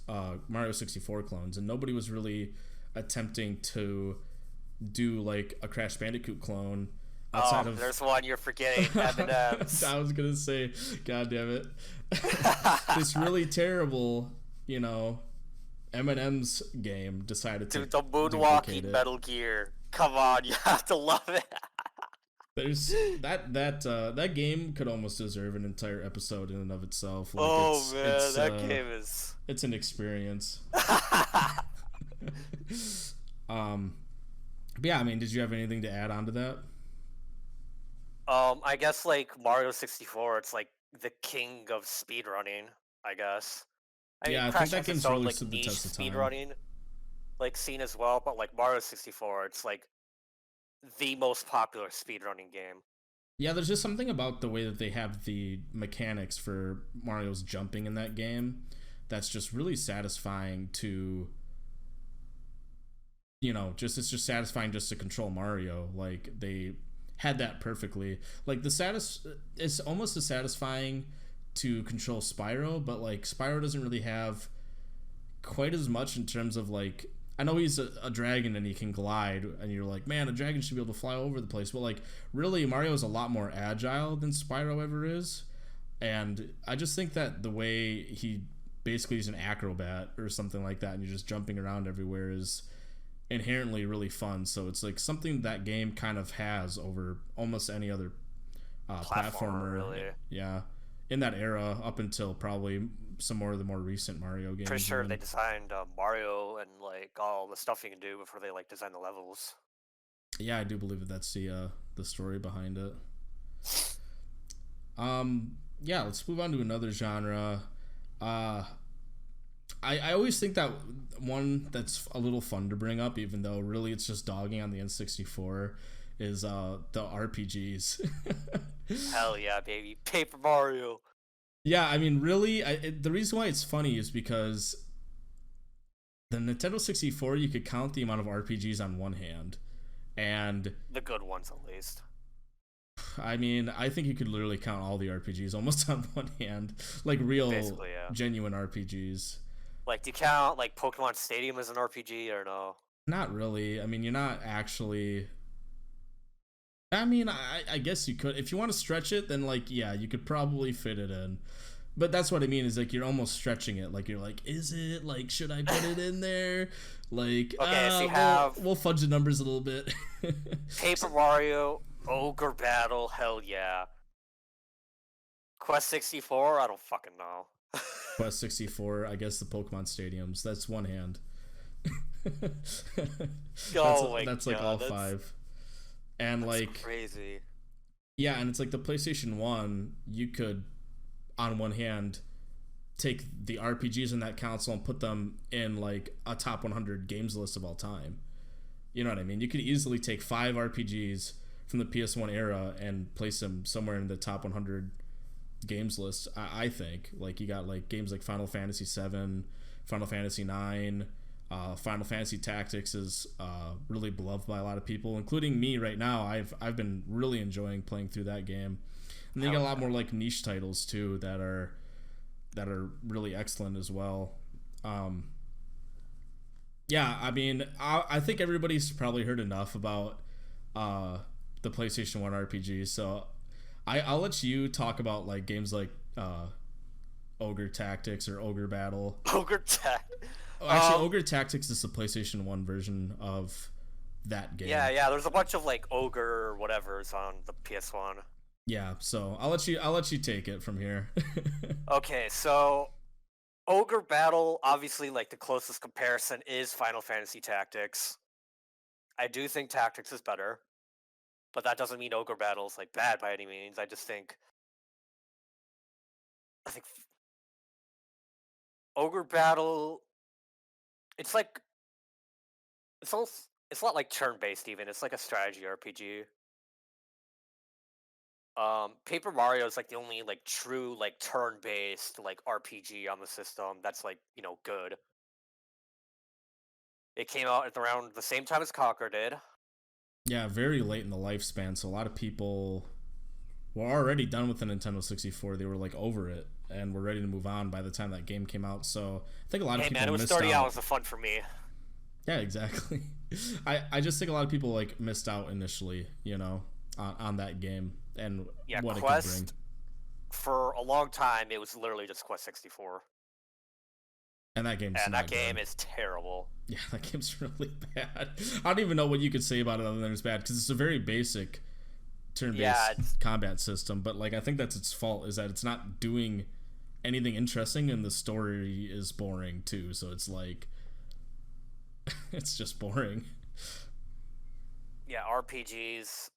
Mario 64 clones, and nobody was really attempting to do like a Crash Bandicoot clone outside Oh, of. there's one you're forgetting. M&M's. I was gonna say, God damn it, this really terrible, you know, M&M's game decided to Dude, the duplicate moonwalking it. Metal Gear. Come on, you have to love it. There's that game could almost deserve an entire episode in and of itself. Like Oh man, that uh game is. it's an experience. um but yeah, I mean, did you have anything to add on to that? I guess like Mario 64, it's like the king of speedrunning, I guess. I mean, Yeah, I think Crash that has its game's own really like stood the niche test of time. speedrunning like scene as well, but like Mario 64, it's like the most popular speedrunning game. Yeah, there's just something about the way that they have the mechanics for Mario's jumping in that game that's just really satisfying to, you know, just it's just satisfying just to control Mario. Like they had that perfectly. Like it's almost as satisfying to control Spyro, but like Spyro doesn't really have quite as much in terms of like I know he's a dragon and he can glide, and you're like, man, a dragon should be able to fly over the place. But like, really, Mario is a lot more agile than Spyro ever is, and I just think that the way he basically is an acrobat or something like that, and you're just jumping around everywhere is inherently really fun. So it's like something that game kind of has over almost any other Platformer, platformer. really. Yeah, in that era up until probably some more of the more recent Mario Pretty games. sure Even they designed Mario and like all the stuff you can do before they like designed the levels. yeah, I do believe that that's the story behind it. Yeah, let's move on to another genre. Uh, I always think that one that's a little fun to bring up, even though really it's just dogging on the N64, is the RPGs. Hell yeah, baby. Paper Mario. Yeah, I mean, really, the reason why it's funny is because the Nintendo 64, you could count the amount of RPGs on one hand, and The good ones, at least. I mean, I think you could literally count all the RPGs almost on one hand, like real, Basically, yeah. genuine RPGs. Like, do you count like Pokemon Stadium as an RPG or no? Not really. I mean, you're not actually. I mean, I guess you could if you want to stretch it. Then like, yeah, you could probably fit it in. But that's what I mean is like you're almost stretching it. Like you're like, is it like should I put it in there? Like, Okay, so you have we'll fudge the numbers a little bit. Paper Mario, Ogre Battle, hell yeah. Quest 64, I don't fucking know. Quest 64, I guess the Pokemon Stadiums. That's one hand. Oh my that's like God, all that's- five. And That's like crazy. yeah, and it's like the PlayStation 1, you could on one hand take the RPGs in that console and put them in like a top 100 games list of all time. You know what I mean? You could easily take 5 RPGs from the PS1 era and place them somewhere in the top 100 games list. I think like you got like games like Final Fantasy 7, Final Fantasy 9. Final Fantasy Tactics is really beloved by a lot of people, including me right now. I've been really enjoying playing through that game, and they got a lot more like niche titles too that are really excellent as well. Yeah, I mean, I think everybody's probably heard enough about the PlayStation 1 RPG, so I'll let you talk about like games like Ogre Tactics or Ogre Battle. Ogre Tactics. Oh, actually, Ogre Tactics is the PlayStation 1 version of that game. Yeah. There's a bunch of like Ogre or whatever's on the PS1. Yeah, so I'll let you take it from here. Okay, so Ogre Battle, obviously, like the closest comparison is Final Fantasy Tactics. I do think Tactics is better, but that doesn't mean Ogre Battle is like bad by any means. I think Ogre Battle, it's like it's a lot like turn-based even. It's like a strategy RPG. Paper Mario is like the only like true like turn-based like RPG on the system that's like, you know, good. It came out at around the same time as Conquer did. Yeah, very late in the lifespan, so a lot of people were already done with the Nintendo 64. They were like over it and were ready to move on by the time that game came out. So I think a lot of people it was missed 30 out. hours of fun for me. Yeah, exactly. I just think a lot of people like missed out initially, you know, on that game and what Quest, it could bring. For a long time, it was literally just Quest 64. And that game is terrible. Yeah, that game's really bad. I don't even know what you could say about it other than it's bad, because it's a very basic turn-based combat system, but like I think that's its fault, is that it's not doing anything interesting and the story is boring too, so it's like it's just boring. Yeah, RPGs,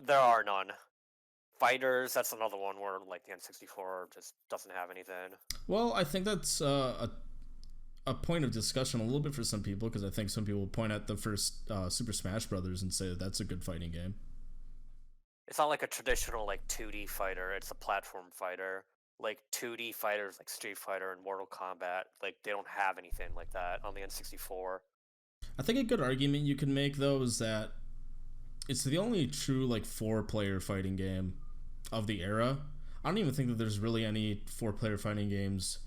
there are none. Fighters, that's another one where like the N64 just doesn't have anything. Well, I think that's a point of discussion a little bit for some people, because I think some people point at the first Super Smash Brothers and say that that's a good fighting game. It's not like a traditional like 2D fighter, it's a platform fighter. Like 2D fighters like Street Fighter and Mortal Kombat, like they don't have anything like that on the N64. I think a good argument you can make though is that it's the only true like 4-player fighting game of the era. I don't even think that there's really any 4-player fighting games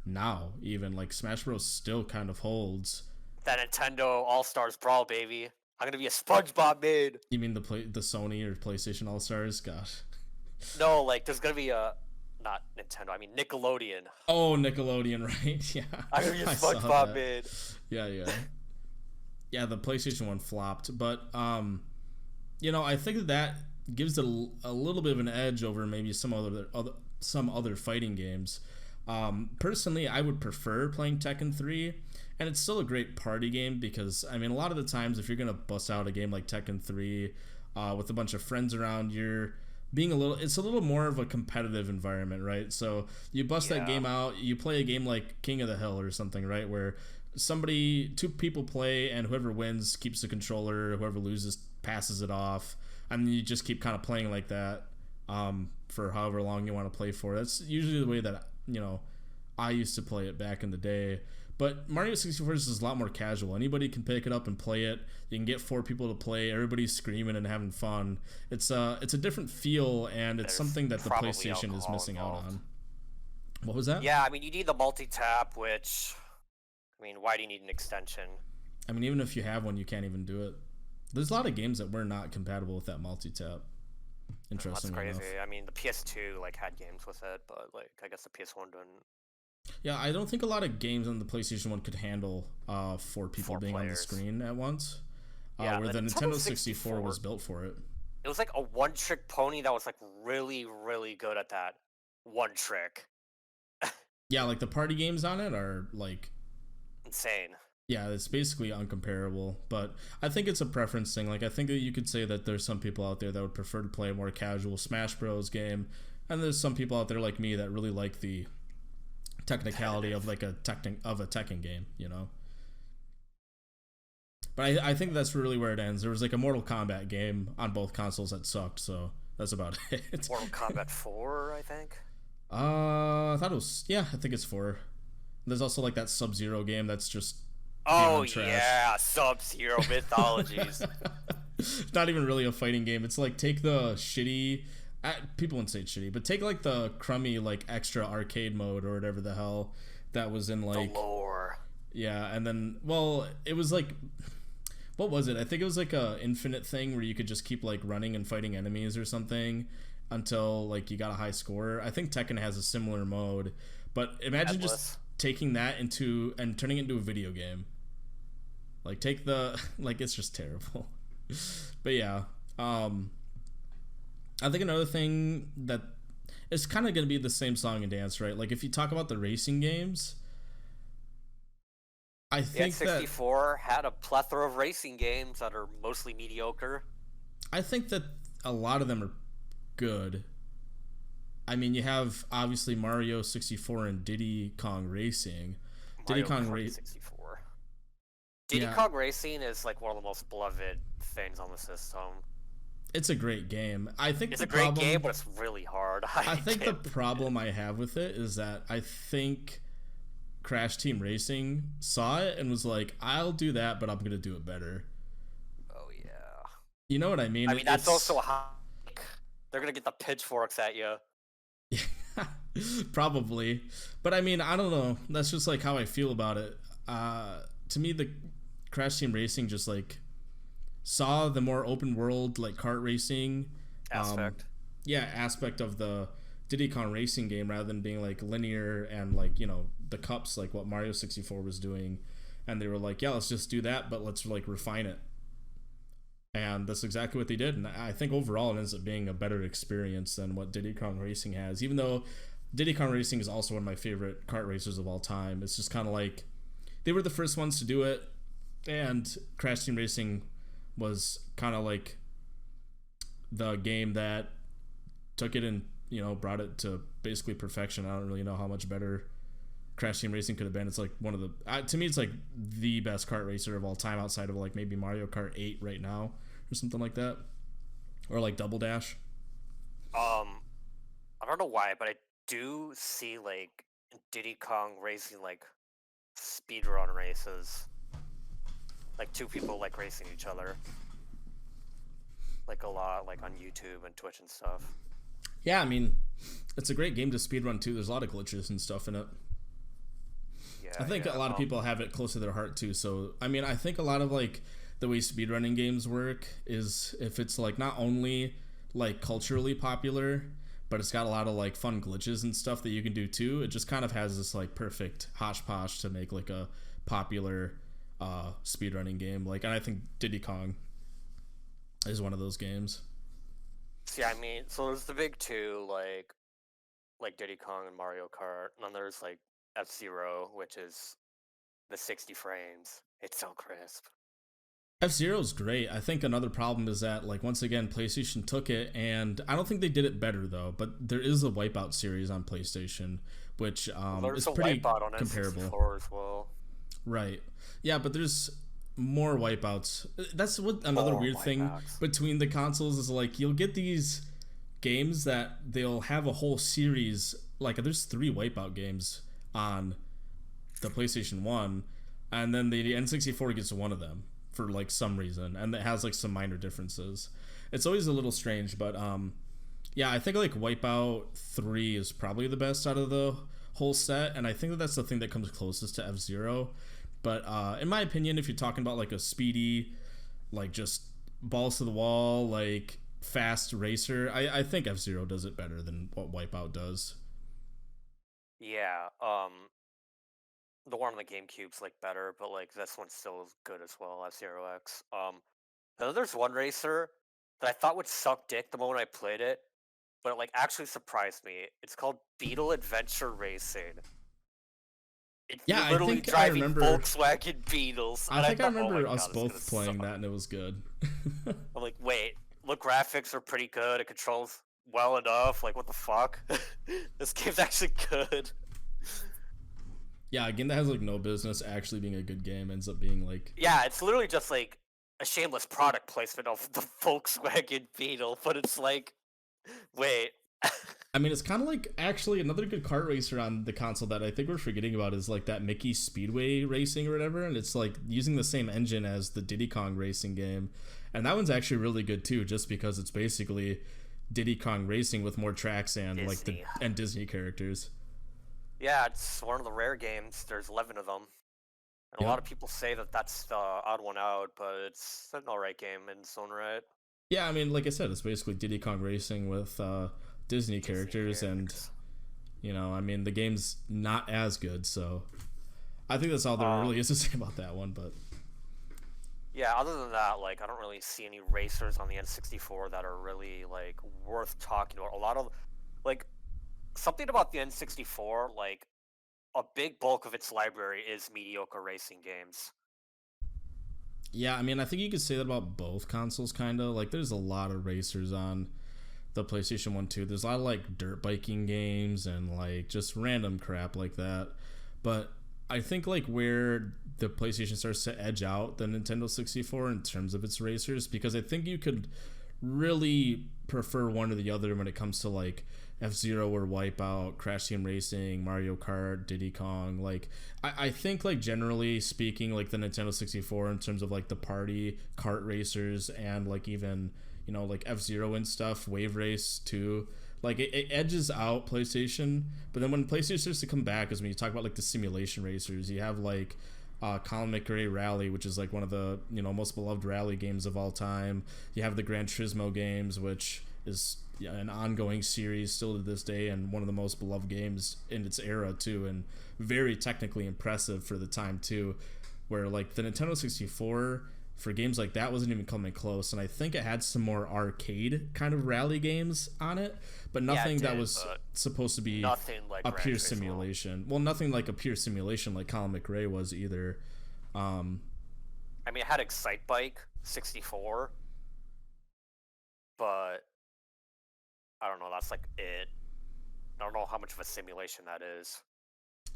now. Even like Smash Bros still kind of holds. That Nintendo All-Stars Brawl, baby. I'm gonna be a SpongeBob maid. You mean the Sony or PlayStation All-Stars? Gosh. No, like there's gonna be a not Nintendo. I mean Nickelodeon. Oh, Nickelodeon, right? Yeah. I'm gonna be a SpongeBob maid. Yeah. Yeah, the PlayStation 1 flopped, but you know, I think that gives it a little bit of an edge over maybe some other fighting games. Personally, I would prefer playing Tekken 3, and it's still a great party game, because I mean, a lot of the times if you're gonna bust out a game like Tekken 3 with a bunch of friends around, it's a little more of a competitive environment, right? So you bust that game out, you play a game like King of the Hill or something, right, where two people play and whoever wins keeps the controller, whoever loses passes it off, and you just keep kind of playing like that for however long you want to play for. That's usually the way that, you know, I used to play it back in the day. But Mario 64 is a lot more casual. Anybody can pick it up and play it. You can get 4 people to play. Everybody's screaming and having fun. It's a different feel, and it's something that the PlayStation is missing out on. What was that? Yeah, I mean, you need the multi-tap, which, I mean, why do you need an extension? I mean, even if you have one, you can't even do it. There's a lot of games that were not compatible with that multi-tap. Interesting. That's crazy. Enough. I mean, the PS2 like had games with it, but like I guess the PS1 didn't. Yeah, I don't think a lot of games on the PlayStation 1 could handle 4 people being on the screen at once. Where the Nintendo 64 was built for it. It was like a one-trick pony that was like really, really good at that one trick. Yeah, like the party games on it are like insane. Yeah, it's basically uncomparable, but I think it's a preference thing. Like, I think that you could say that there's some people out there that would prefer to play a more casual Smash Bros. Game, and there's some people out there like me that really like the technicality of like a Tekken game, you know. But I think that's really where it ends. There was like a Mortal Kombat game on both consoles that sucked, so that's about it. Mortal Kombat 4, I think. I thought it was, yeah, I think it's 4. There's also like that Sub-Zero game that's just Oh trash. yeah, Sub-Zero Mythologies. Not even really a fighting game. It's like take the shitty, people wouldn't say it's shitty, but take like the crummy like extra arcade mode or whatever the hell that was in like the lore. Yeah, and then well, it was like, what was it? I think it was like a infinite thing where you could just keep like running and fighting enemies or something until like you got a high score. I think Tekken has a similar mode, but imagine just taking that into and turning it into a video game. Like take the like it's just terrible. But yeah, I think another thing that it's kind of going to be the same song and dance, right? Like if you talk about the racing games, I think the N64 had a plethora of racing games that are mostly mediocre. I think that a lot of them are good. I mean, you have obviously Mario 64 and Diddy Kong Racing. Diddy Kong 64. Diddy Kong Racing is like one of the most beloved things on the system. It's a great game. I think it's a great game, but it's really hard. I think the problem I have with it is that I think Crash Team Racing saw it and was like, I'll do that, but I'm going to do it better. Oh, yeah. You know what I mean? I mean, that's also how they're going to get the pitchforks at you. Probably. But I mean, I don't know. That's just like how I feel about it. To me, the Crash Team Racing just like saw the more open world like kart racing aspect of the Diddy Kong Racing game rather than being like linear and like, you know, the cups like what Mario 64 was doing, and they were like, yeah, let's just do that, but let's like refine it. And that's exactly what they did, and I think overall it ends up being a better experience than what Diddy Kong Racing has, even though Diddy Kong Racing is also one of my favorite kart racers of all time. It's just kind of like they were the first ones to do it, and Crash Team Racing was kind of like the game that took it and, you know, brought it to basically perfection. I don't really know how much better Crash Team Racing could have been. It's like one of the to me it's like the best kart racer of all time outside of like maybe Mario Kart 8 right now or something like that, or like Double Dash. I don't know why, but I do see like Diddy Kong Racing like speedrun races, like two people like racing each other, like a lot, like on YouTube and Twitch and stuff. Yeah, I mean, it's a great game to speedrun too. There's a lot of glitches and stuff in it. Yeah, I think a lot of people have it close to their heart too. So, I mean, I think a lot of like the way speedrunning games work is if it's like not only like culturally popular, but it's got a lot of like fun glitches and stuff that you can do too. It just kind of has this like perfect hodgepodge to make like a popular speedrunning game. Like, and I think Diddy Kong is one of those games. See, I mean, so there's the big two, like Diddy Kong and Mario Kart, and then there's like F-Zero, which is the 60 frames. It's so crisp. F-Zero's great. I think another problem is that, like, once again, PlayStation took it, and I don't think they did it better though. But there is a Wipeout series on PlayStation, which is pretty comparable. N64 as well. Right. Yeah, but there's more Wipeouts. That's what another weird thing between the consoles is, like, you'll get these games that they'll have a whole series. Like, there's 3 Wipeout games on the PlayStation 1, and then the N64 gets one of them for like some reason, and it has like some minor differences. It's always a little strange, but yeah, I think like Wipeout 3 is probably the best out of the whole set, and I think that that's the thing that comes closest to F-Zero. But in my opinion, if you're talking about like a speedy, like just balls to the wall, like fast racer, I think F-Zero does it better than what Wipeout does. Yeah, the one on the GameCube's like better, but like this one's still good as well, F-Zero X. Then there's one racer that I thought would suck dick the moment I played it, but it like actually surprised me. It's called Beetle Adventure Racing. It's literally driving Volkswagen Beetles. I think I remember us both playing that, and it was good. I'm like, wait, look, graphics are pretty good. It controls well enough. Like, what the fuck? This game's actually good. Yeah, a game that has like no business actually being a good game ends up being like. Yeah, it's literally just like a shameless product placement of the Volkswagen Beetle, but it's like, wait. I mean, it's kind of like actually another good kart racer on the console that I think we're forgetting about is like that Mickey Speedway Racing or whatever, and it's like using the same engine as the Diddy Kong Racing game, and that one's actually really good too, just because it's basically Diddy Kong Racing with more tracks and Disney. and Disney characters. Yeah, it's one of the rare games. There's 11 of them. And a lot of people say that that's the odd one out, but it's an alright game in its own right. Yeah, I mean, like I said, it's basically Diddy Kong Racing with Disney characters, and you know, I mean, the game's not as good, so I think that's all there really is to say about that one. But yeah, other than that, like, I don't really see any racers on the N64 that are really like worth talking about. A lot of like something about the N64, like a big bulk of its library is mediocre racing games. yeah, I mean, I think you could say that about both consoles, kind of. Like, there's a lot of racers on the PlayStation 1 too. There's a lot of like dirt biking games and like just random crap like that. But I think like where the PlayStation starts to edge out the Nintendo 64 in terms of its racers, because I think you could really prefer one or the other when it comes to like F-Zero or Wipeout, Crash Team Racing, Mario Kart, Diddy Kong. Like I think like generally speaking, like the Nintendo 64 in terms of like the party kart racers and like even, you know, like F-Zero and stuff, Wave Race too, like it edges out PlayStation. But then when PlayStation starts to come back is when you talk about like the simulation racers. You have like Colin McRae Rally, which is like one of the, you know, most beloved rally games of all time. You have the Gran Turismo games, which is an ongoing series still to this day and one of the most beloved games in its era too, and very technically impressive for the time too, where like the Nintendo 64 for games like that wasn't even coming close. And I think it had some more arcade kind of rally games on it, but nothing that was supposed to be nothing like a pure simulation. Well, nothing like a pure simulation like Colin McRae was either. I mean, it had Excite Bike 64, but I don't know, that's like it. I don't know how much of a simulation that is.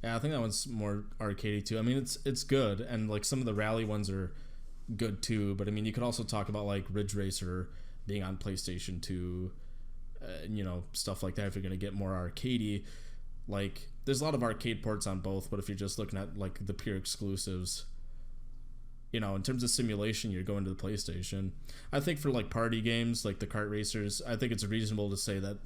Yeah, I think that one's more arcadey too. I mean, it's good, and like some of the rally ones are good too, but I mean, you could also talk about like Ridge Racer being on PlayStation 2, you know, stuff like that if you're going to get more arcadey. Like there's a lot of arcade ports on both, but if you're just looking at like the pure exclusives, you know, in terms of simulation, you're going to the PlayStation. I think for like party games like the kart racers, I think it's reasonable to say that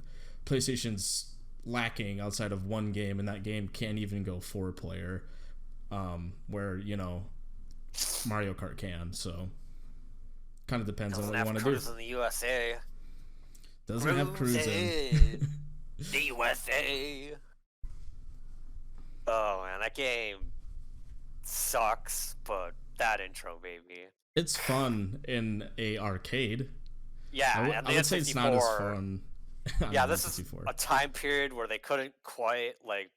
PlayStation's lacking outside of one game, and that game can't even go 4-player, where, you know, Mario Kart can. So kind of depends on what you want to do. In the USA. Doesn't have cruising. The USA. Oh man, that game sucks, but that intro, baby. It's fun in a arcade. Yeah, I would say it's not as fun. Yeah, this is a time period where they couldn't quite like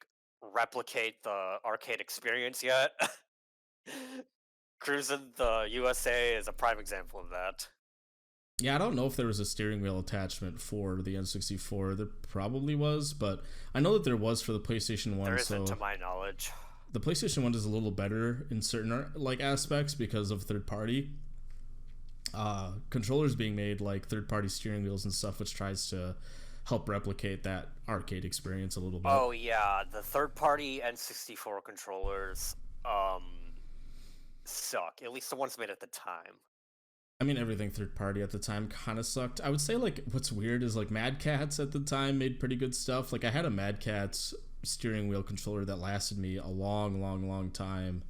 replicate the arcade experience yet. Cruising the USA is a prime example of that. Yeah, I don't know if there was a steering wheel attachment for the N64. There probably was, but I know that there was for the PlayStation 1. There isn't, to my knowledge. The PlayStation 1 is a little better in certain like aspects because of third-party controllers being made, like third-party steering wheels and stuff, which tries to help replicate that arcade experience a little bit. Oh yeah, the third-party N64 controllers suck. At least the ones made at the time. I mean, everything third-party at the time kind of sucked. I would say, like, what's weird is, like, Mad Catz at the time made pretty good stuff. Like, I had a Mad Catz steering wheel controller that lasted me a long time.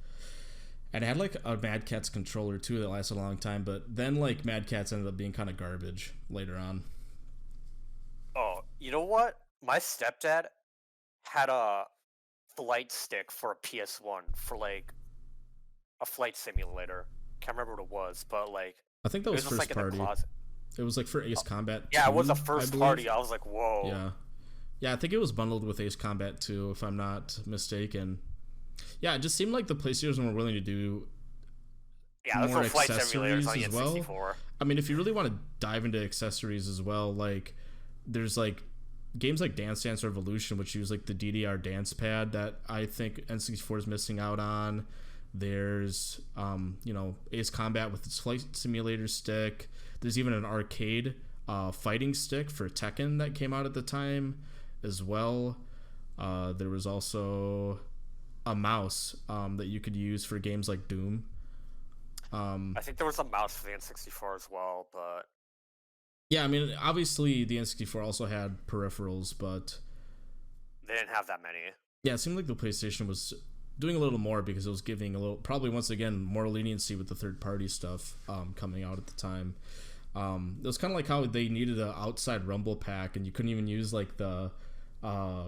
And I had, like, a Mad Catz controller, too, that lasted a long time. But then, like, Mad Catz ended up being kind of garbage later on. Oh, you know what? My stepdad had a flight stick for a PS1 for, like, a flight simulator. Can't remember what it was, but, like, I think that was first party. It was like for Ace Combat 2. Yeah, it was a first party. I was like, whoa. Yeah, I think it was bundled with Ace Combat 2, if I'm not mistaken. Yeah, it just seemed like the PlayStation were willing to do more accessories as well. I mean, if you really want to dive into accessories as well, like there's like games like Dance Dance Revolution, which use like the DDR dance pad that I think N64 is missing out on. There's Ace Combat with its flight simulator stick. There's even an arcade fighting stick for Tekken that came out at the time as well. There was also a mouse that you could use for games like Doom. I think there was a mouse for the N64 as well, but yeah, I mean, obviously the N64 also had peripherals, but they didn't have that many. yeah, it seemed like the PlayStation was doing a little more because it was giving a little, probably once again, more leniency with the third-party stuff coming out at the time. It was kind of like how they needed an outside Rumble pack, and you couldn't even use like the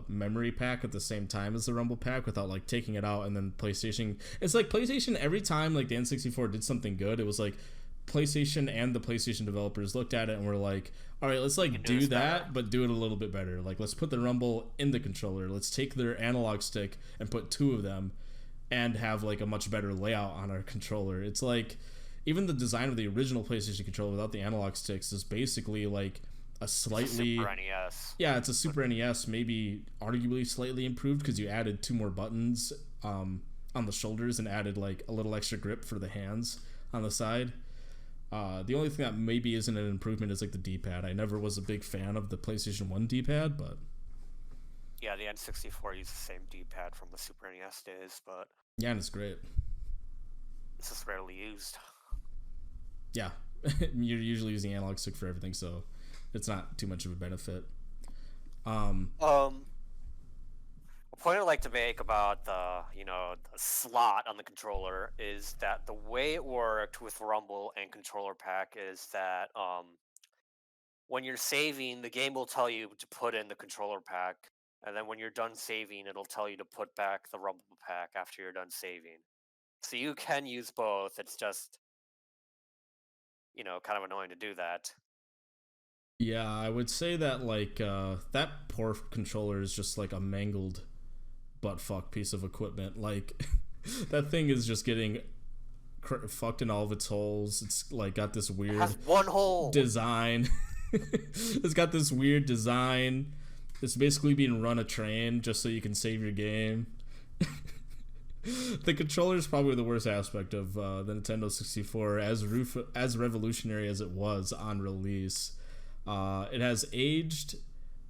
memory pack at the same time as the Rumble pack without like taking it out. And then PlayStation, it's like PlayStation, every time like the N64 did something good, it was like PlayStation and the PlayStation developers looked at it and were like, all right, let's like do that, but do it a little bit better. Like, let's put the Rumble in the controller. Let's take their analog stick and put two of them and have like a much better layout on our controller. It's like, even the design of the original PlayStation controller without the analog sticks is basically like a slightly Super NES. Yeah, it's a Super NES, maybe arguably slightly improved because you added two more buttons on the shoulders and added like a little extra grip for the hands on the side. The only thing that maybe isn't an improvement is like the D-pad. I never was a big fan of the PlayStation 1 D-pad, but yeah, the N64 used the same D-pad from the Super NES days, but yeah, and it's great. It's just rarely used. Yeah, you're usually using analog stick for everything, so it's not too much of a benefit. A point I'd like to make about the slot on the controller is that the way it worked with Rumble and controller pack is that when you're saving, the game will tell you to put in the controller pack, and then when you're done saving, it'll tell you to put back the Rumble pack after you're done saving. So you can use both. It's just kind of annoying to do that. Yeah, I would say that like that poor controller is just like a mangled buttfuck piece of equipment. Like that thing is just getting fucked in all of its holes. It's like got this weird it has one hole design. It's got this weird design. It's basically being run a train just so you can save your game. The controller is probably the worst aspect of the Nintendo 64, as revolutionary as it was on release. It has aged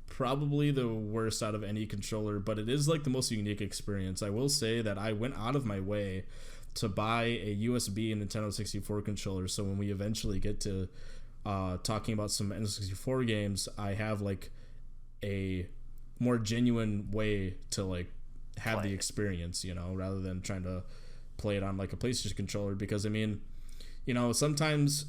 probably the worst out of any controller, but it is like the most unique experience. I will say that I went out of my way to buy a USB Nintendo 64 controller, so when we eventually get to talking about some N64 games, I have like a more genuine way to like have the experience, rather than trying to play it on like a PlayStation controller. Because I mean, sometimes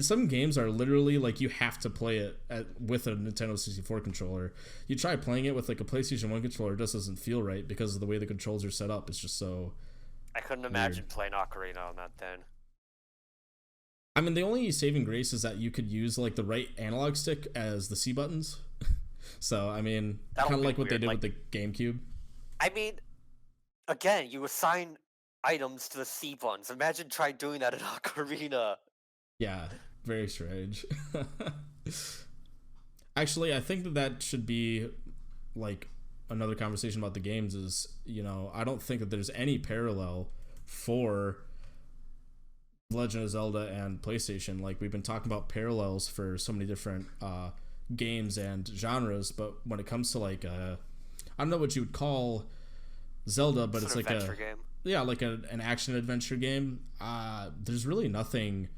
some games are literally like you have to play it with a Nintendo 64 controller. You try playing it with like a PlayStation 1 controller, it just doesn't feel right because of the way the controls are set up. It's just so I couldn't imagine playing Ocarina on that then. I mean, the only saving grace is that you could use like the right analog stick as the C buttons. So I mean, kind of like what they did with the GameCube. I mean, again, you assign items to the C buttons. Imagine trying doing that in Ocarina. Yeah, very strange. Actually, I think that should be like another conversation about the games is, I don't think that there's any parallel for Legend of Zelda and PlayStation. Like, we've been talking about parallels for so many different games and genres, but when it comes to like I don't know what you would call Zelda, but it's like a game. Yeah, like an action adventure game. There's really nothing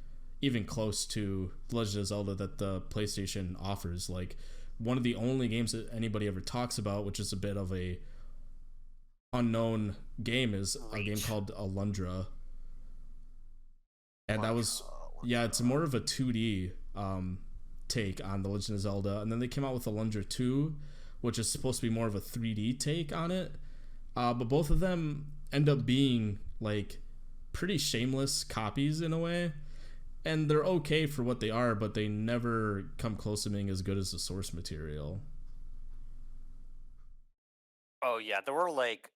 even close to The Legend of Zelda that the PlayStation offers. Like, one of the only games that anybody ever talks about, which is a bit of a unknown game, is a game called Alundra. And that was it's more of a 2D take on The Legend of Zelda. And then they came out with Alundra 2, which is supposed to be more of a 3D take on it. But both of them end up being like pretty shameless copies in a way, and they're okay for what they are, but they never come close to being as good as the source material. Oh yeah, there were like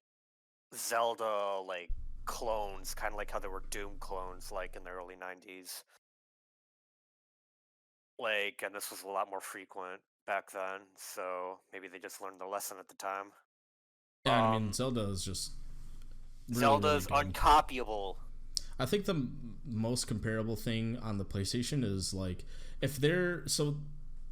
Zelda like clones, kind of like how there were Doom clones like in the early 90s. Like, and this was a lot more frequent. back then, so maybe they just learned the lesson at the time. Yeah, I mean, Zelda is just really, Zelda's really good. uncopyable. I think the most comparable thing on the PlayStation is like if they're so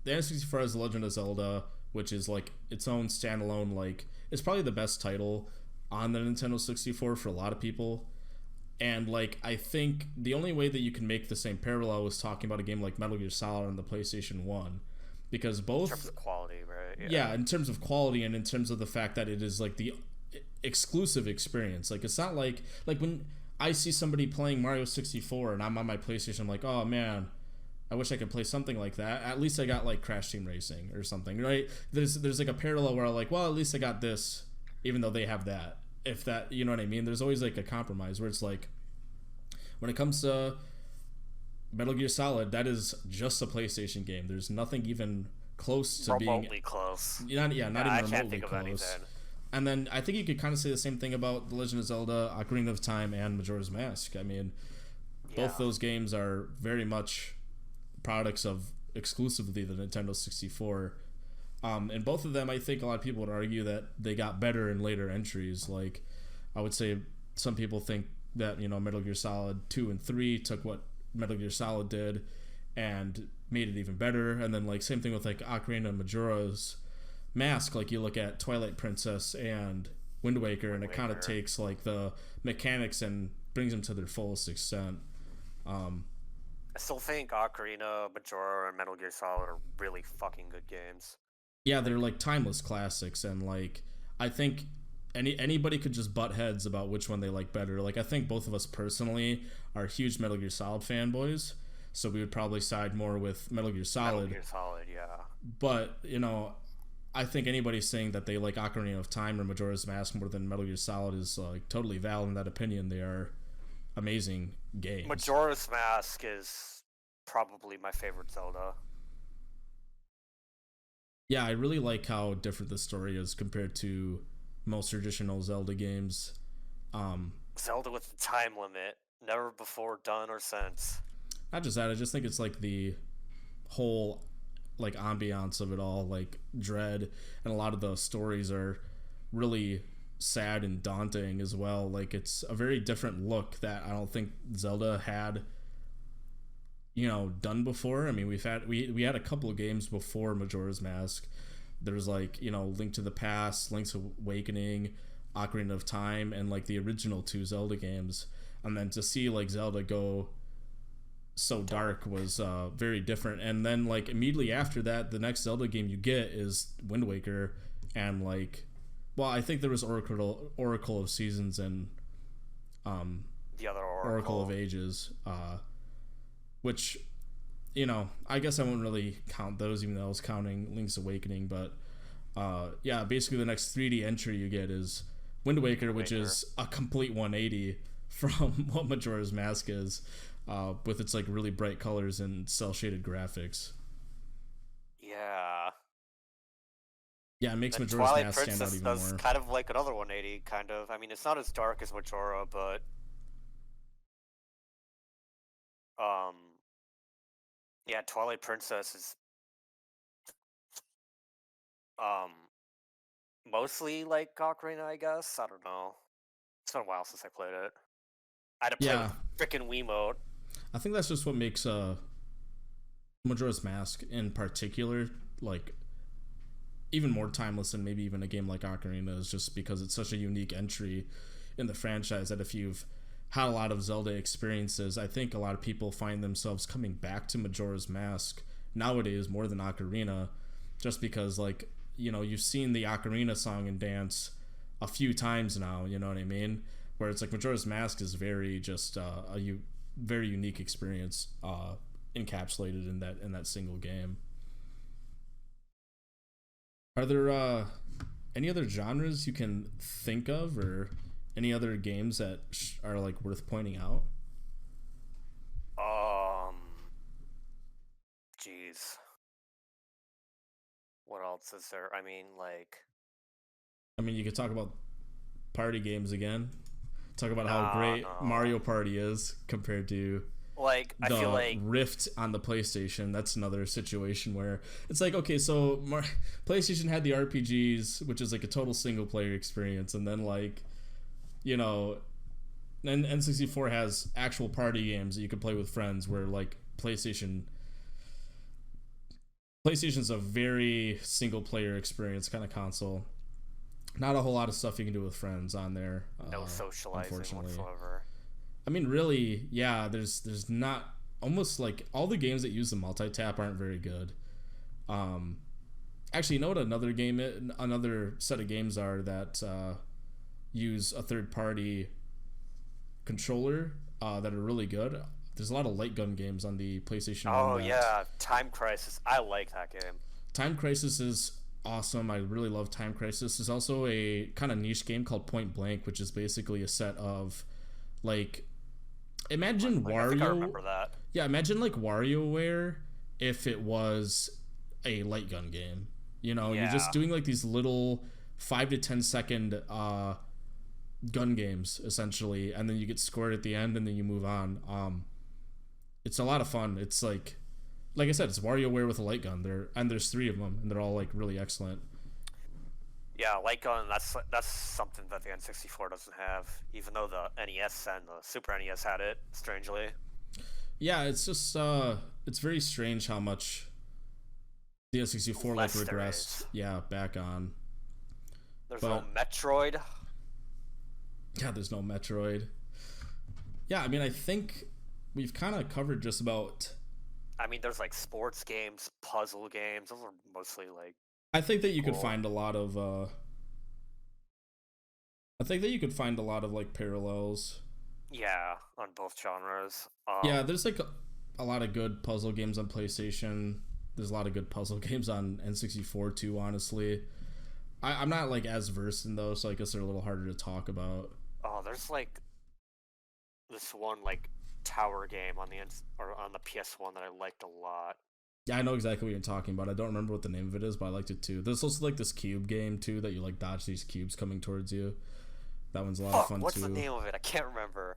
the N64 has The Legend of Zelda, which is like its own standalone. Like it's probably the best title on the Nintendo 64 for a lot of people. And like I think the only way that you can make the same parallel was talking about a game like Metal Gear Solid on the PlayStation 1, because both in terms of quality, right? yeah, in terms of quality and in terms of the fact that it is like the exclusive experience. Like it's not like when I see somebody playing Mario 64 and I'm on my PlayStation, I'm like, oh man, I wish I could play something like that. At least I got like Crash Team Racing or something, right? There's like a parallel where I'm like, well, at least I got this, even though they have that. If that, you know what I mean? There's always like a compromise where it's like, when it comes to Metal Gear Solid, that is just a PlayStation game. There's nothing even close to Remotely being close. not even I remotely can't think close. of anything. And then I think you could kind of say the same thing about The Legend of Zelda, Ocarina of Time, and Majora's Mask. I mean, both those games are very much products of exclusively the Nintendo 64. And both of them, I think a lot of people would argue that they got better in later entries. Like, I would say some people think that, you know, Metal Gear Solid 2 and 3 took what Metal Gear Solid did and made it even better. And then, like, same thing with, like, Ocarina and Majora's Mask. Like, you look at Twilight Princess and Wind Waker, and it kind of takes, like, the mechanics and brings them to their fullest extent. I still think Ocarina, Majora, and Metal Gear Solid are really fucking good games. Yeah, they're like timeless classics, and like I think anybody could just butt heads about which one they like better. Like I think both of us personally are huge Metal Gear Solid fanboys, so we would probably side more with Metal Gear Solid. Metal Gear Solid, yeah. But you know, I think anybody saying that they like Ocarina of Time or Majora's Mask more than Metal Gear Solid is like totally valid in that opinion. They are amazing games. Majora's Mask is probably my favorite Zelda. Yeah, I really like how different the story is compared to most traditional Zelda games. Zelda with the time limit, never before done or since. Not just that, I just think it's like the whole like ambiance of it all, like dread, and a lot of the stories are really sad and daunting as well. Like it's a very different look that I don't think Zelda had, you know, done before. I mean, we had a couple of games before Majora's Mask. There's like, you know, Link to the Past, Link's Awakening, Ocarina of Time, and like the original two Zelda games. And then to see like Zelda go so dark was very different. And then like immediately after that, the next Zelda game you get is Wind Waker, and like, well, I think there was Oracle of Seasons and the other Oracle of Ages. Which, you know, I guess I won't really count those, even though I was counting Link's Awakening. But yeah, basically the next 3D entry you get is Wind Waker, which is a complete 180 from what Majora's Mask is, with its like really bright colors and cel shaded graphics. Yeah. Yeah, it makes And Majora's Twilight Mask Princess stand out even does more. kind of like another 180, kind of. I mean, it's not as dark as Majora, but yeah, Twilight Princess is mostly like Ocarina, I guess. I don't know. It's been a while since I played it. I had to play with freaking Wiimote. I think that's just what makes Majora's Mask in particular like even more timeless than maybe even a game like Ocarina, is just because it's such a unique entry in the franchise that if you've had a lot of Zelda experiences, I think a lot of people find themselves coming back to Majora's Mask nowadays more than Ocarina, just because, like, you know, you've seen the Ocarina song and dance a few times now, you know what I mean? Where it's like Majora's Mask is very just very unique experience encapsulated in that single game. Are there any other genres you can think of, or any other games that are like worth pointing out? Jeez. What else is there? I mean, like, you could talk about party games again. Talk about how great Mario Party is compared to Like, I feel the like Rift on the PlayStation. That's another situation where it's like, okay, so PlayStation had the RPGs, which is like a total single player experience, and then like, you know, and N64 has actual party games that you can play with friends. Where like PlayStation's a very single player experience kind of console. Not a whole lot of stuff you can do with friends on there. no socializing whatsoever. I mean, really, yeah. There's not, almost like all the games that use the multi-tap aren't very good. Actually, you know what another set of games are that use a third-party controller that are really good. There's a lot of light gun games on the PlayStation. Oh yeah, Time Crisis. I like that game. Time Crisis is awesome. I really love Time Crisis. There's also a kind of niche game called Point Blank, which is basically a set of like, imagine Wario. I think I remember that. Yeah, imagine like WarioWare if it was a light gun game. You know, you're just doing like these little 5 to 10 second gun games essentially, and then you get scored at the end, and then you move on. It's a lot of fun. It's like I said, it's WarioWare with a light gun. There's 3 of them, and they're all like really excellent. Yeah, light gun. That's something that the N64 doesn't have, even though the NES and the Super NES had it. Strangely. Yeah, it's just it's very strange how much the N64 like regressed. Yeah, back on. There's no Metroid. Yeah, there's no Metroid. Yeah, I mean, I think we've kind of covered just about. I mean, there's like sports games, puzzle games. Those are mostly like. I think that you could find a lot of. I think that you could find a lot of like parallels. Yeah, on both genres. Yeah, there's like a lot of good puzzle games on PlayStation. There's a lot of good puzzle games on N64 too. Honestly, I'm not like as versed in those, so I guess they're a little harder to talk about. Oh, there's like this one like tower game on the PS1 that I liked a lot. Yeah, I know exactly what you're talking about. I don't remember what the name of it is, but I liked it too. There's also like this cube game too that you like dodge these cubes coming towards you. That one's a lot of fun what's too. What's the name of it? I can't remember.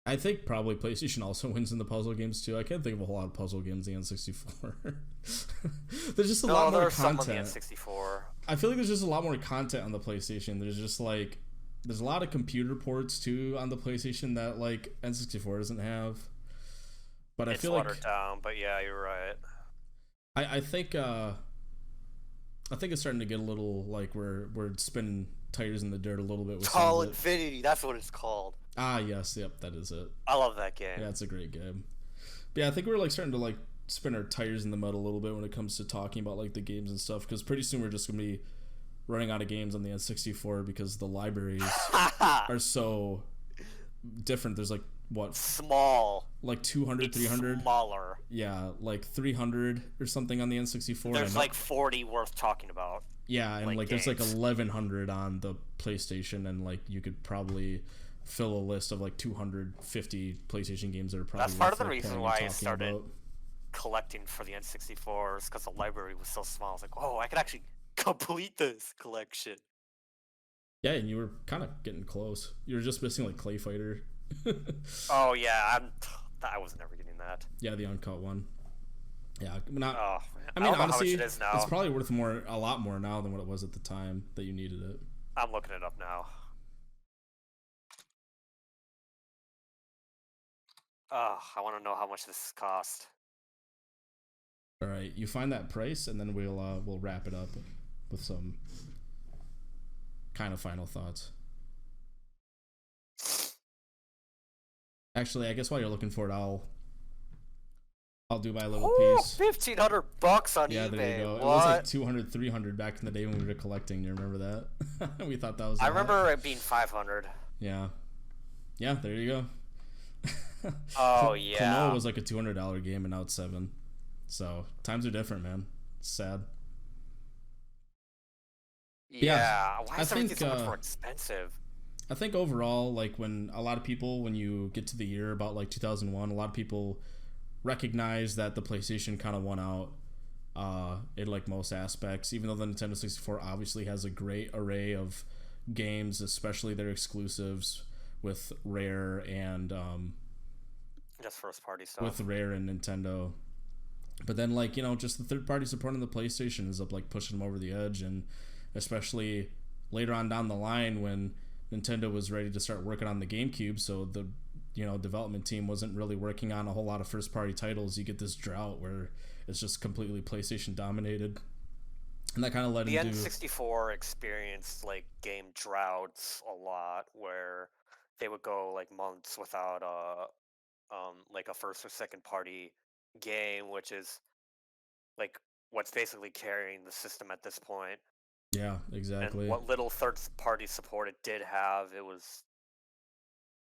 I think probably PlayStation also wins in the puzzle games too. I can't think of a whole lot of puzzle games in the N64. There's just a lot more content. Some on the N64. I feel like there's just a lot more content on the PlayStation. There's just like there's a lot of computer ports too on the PlayStation that like N64 doesn't have. But it's I feel like watered down. But yeah, you're right. I think it's starting to get a little like we're spinning tires in the dirt a little bit with Call Infinity. That's what it's called. Ah, yes, yep, that is it. I love that game. Yeah, it's a great game. But yeah, I think we're like starting to like spin our tires in the mud a little bit when it comes to talking about like the games and stuff, because pretty soon we're just gonna be running out of games on the N64 because the libraries are so different. There's like what? Small. Like 200, 300? Smaller. Yeah, like 300 or something on the N64. There's like 40 worth talking about. Yeah, and like there's like 1,100 on the PlayStation, and like you could probably fill a list of like 250 PlayStation games that are probably. That's part of the reason why I started collecting for the N64, because the library was so small. I was like, oh, I could actually complete this collection. Yeah, and you were kind of getting close. You were just missing like Clay Fighter. Oh yeah, I was never getting that. Yeah, the uncut one. Yeah, not. Oh, I mean, honestly, it is now. It's probably worth a lot more now than what it was at the time that you needed it. I'm looking it up now. I want to know how much this cost. All right, you find that price, and then we'll wrap it up with some kind of final thoughts. Actually, I guess while you're looking for it, I'll do my little piece. $1,500 on eBay. Yeah, there you go. What? It was like 200, 300 back in the day when we were collecting. You remember that? We thought that was. I remember it being 500. Yeah. Yeah, there you go. Oh yeah. Klonoa was like a $200 game, and now it's $7. So times are different, man. It's sad. Yeah. Why is everything so much more expensive? I think overall, like when you get to the year about like 2001, a lot of people recognize that the PlayStation kind of won out in like most aspects, even though the Nintendo 64 obviously has a great array of games, especially their exclusives, with Rare and Just first party stuff. Nintendo. But then, like, you know, just the third party support on the PlayStation is up, like, pushing them over the edge. And especially later on down the line when Nintendo was ready to start working on the GameCube, so the, you know, development team wasn't really working on a whole lot of first party titles, you get this drought where it's just completely PlayStation dominated. And that kind of led The into N64 experienced like game droughts a lot, where they would go like months without like a first or second party game, which is like what's basically carrying the system at this point. yeah, And exactly. what little third party support it did have, it was,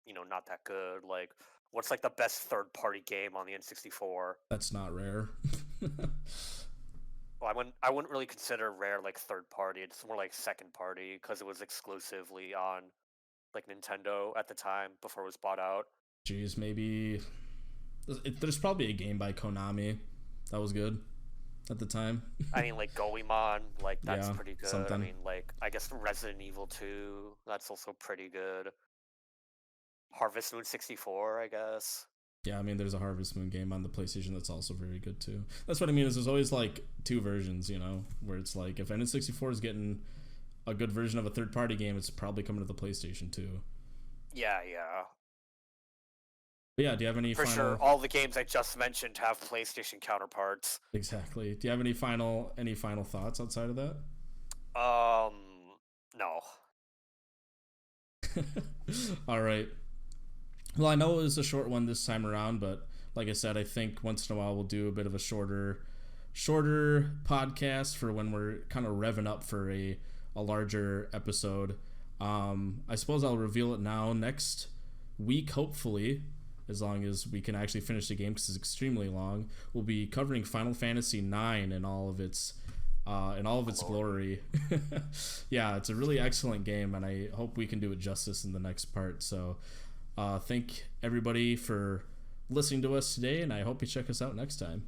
you know, not that good. Like, what's like the best third party game on the N64? That's not Rare. Well, I wouldn't really consider Rare like third party. It's more like second party because it was exclusively on like Nintendo at the time before it was bought out. Jeez, maybe there's probably a game by Konami that was good at the time. I mean, like Goemon, like that's Yeah, pretty good. I something. mean, like I guess Resident Evil 2, that's also pretty good. Harvest Moon 64, I guess. Yeah, I mean, there's a Harvest Moon game on the PlayStation that's also very good too. That's what I mean. Is there's always like two versions, you know, where it's like if N64 is getting a good version of a third party game, it's probably coming to the PlayStation too. Yeah. But yeah, do you have any For final? sure, all the games I just mentioned have PlayStation counterparts. Exactly. Do you have any final thoughts outside of that? No. All right. Well, I know it was a short one this time around, but like I said, I think once in a while we'll do a bit of a shorter podcast for when we're kind of revving up for a larger episode. I suppose I'll reveal it now. Next week, hopefully, as long as we can actually finish the game because it's extremely long, we'll be covering Final Fantasy IX in all of its glory. Yeah, it's a really excellent game, and I hope we can do it justice in the next part. So thank everybody for listening to us today, and I hope you check us out next time.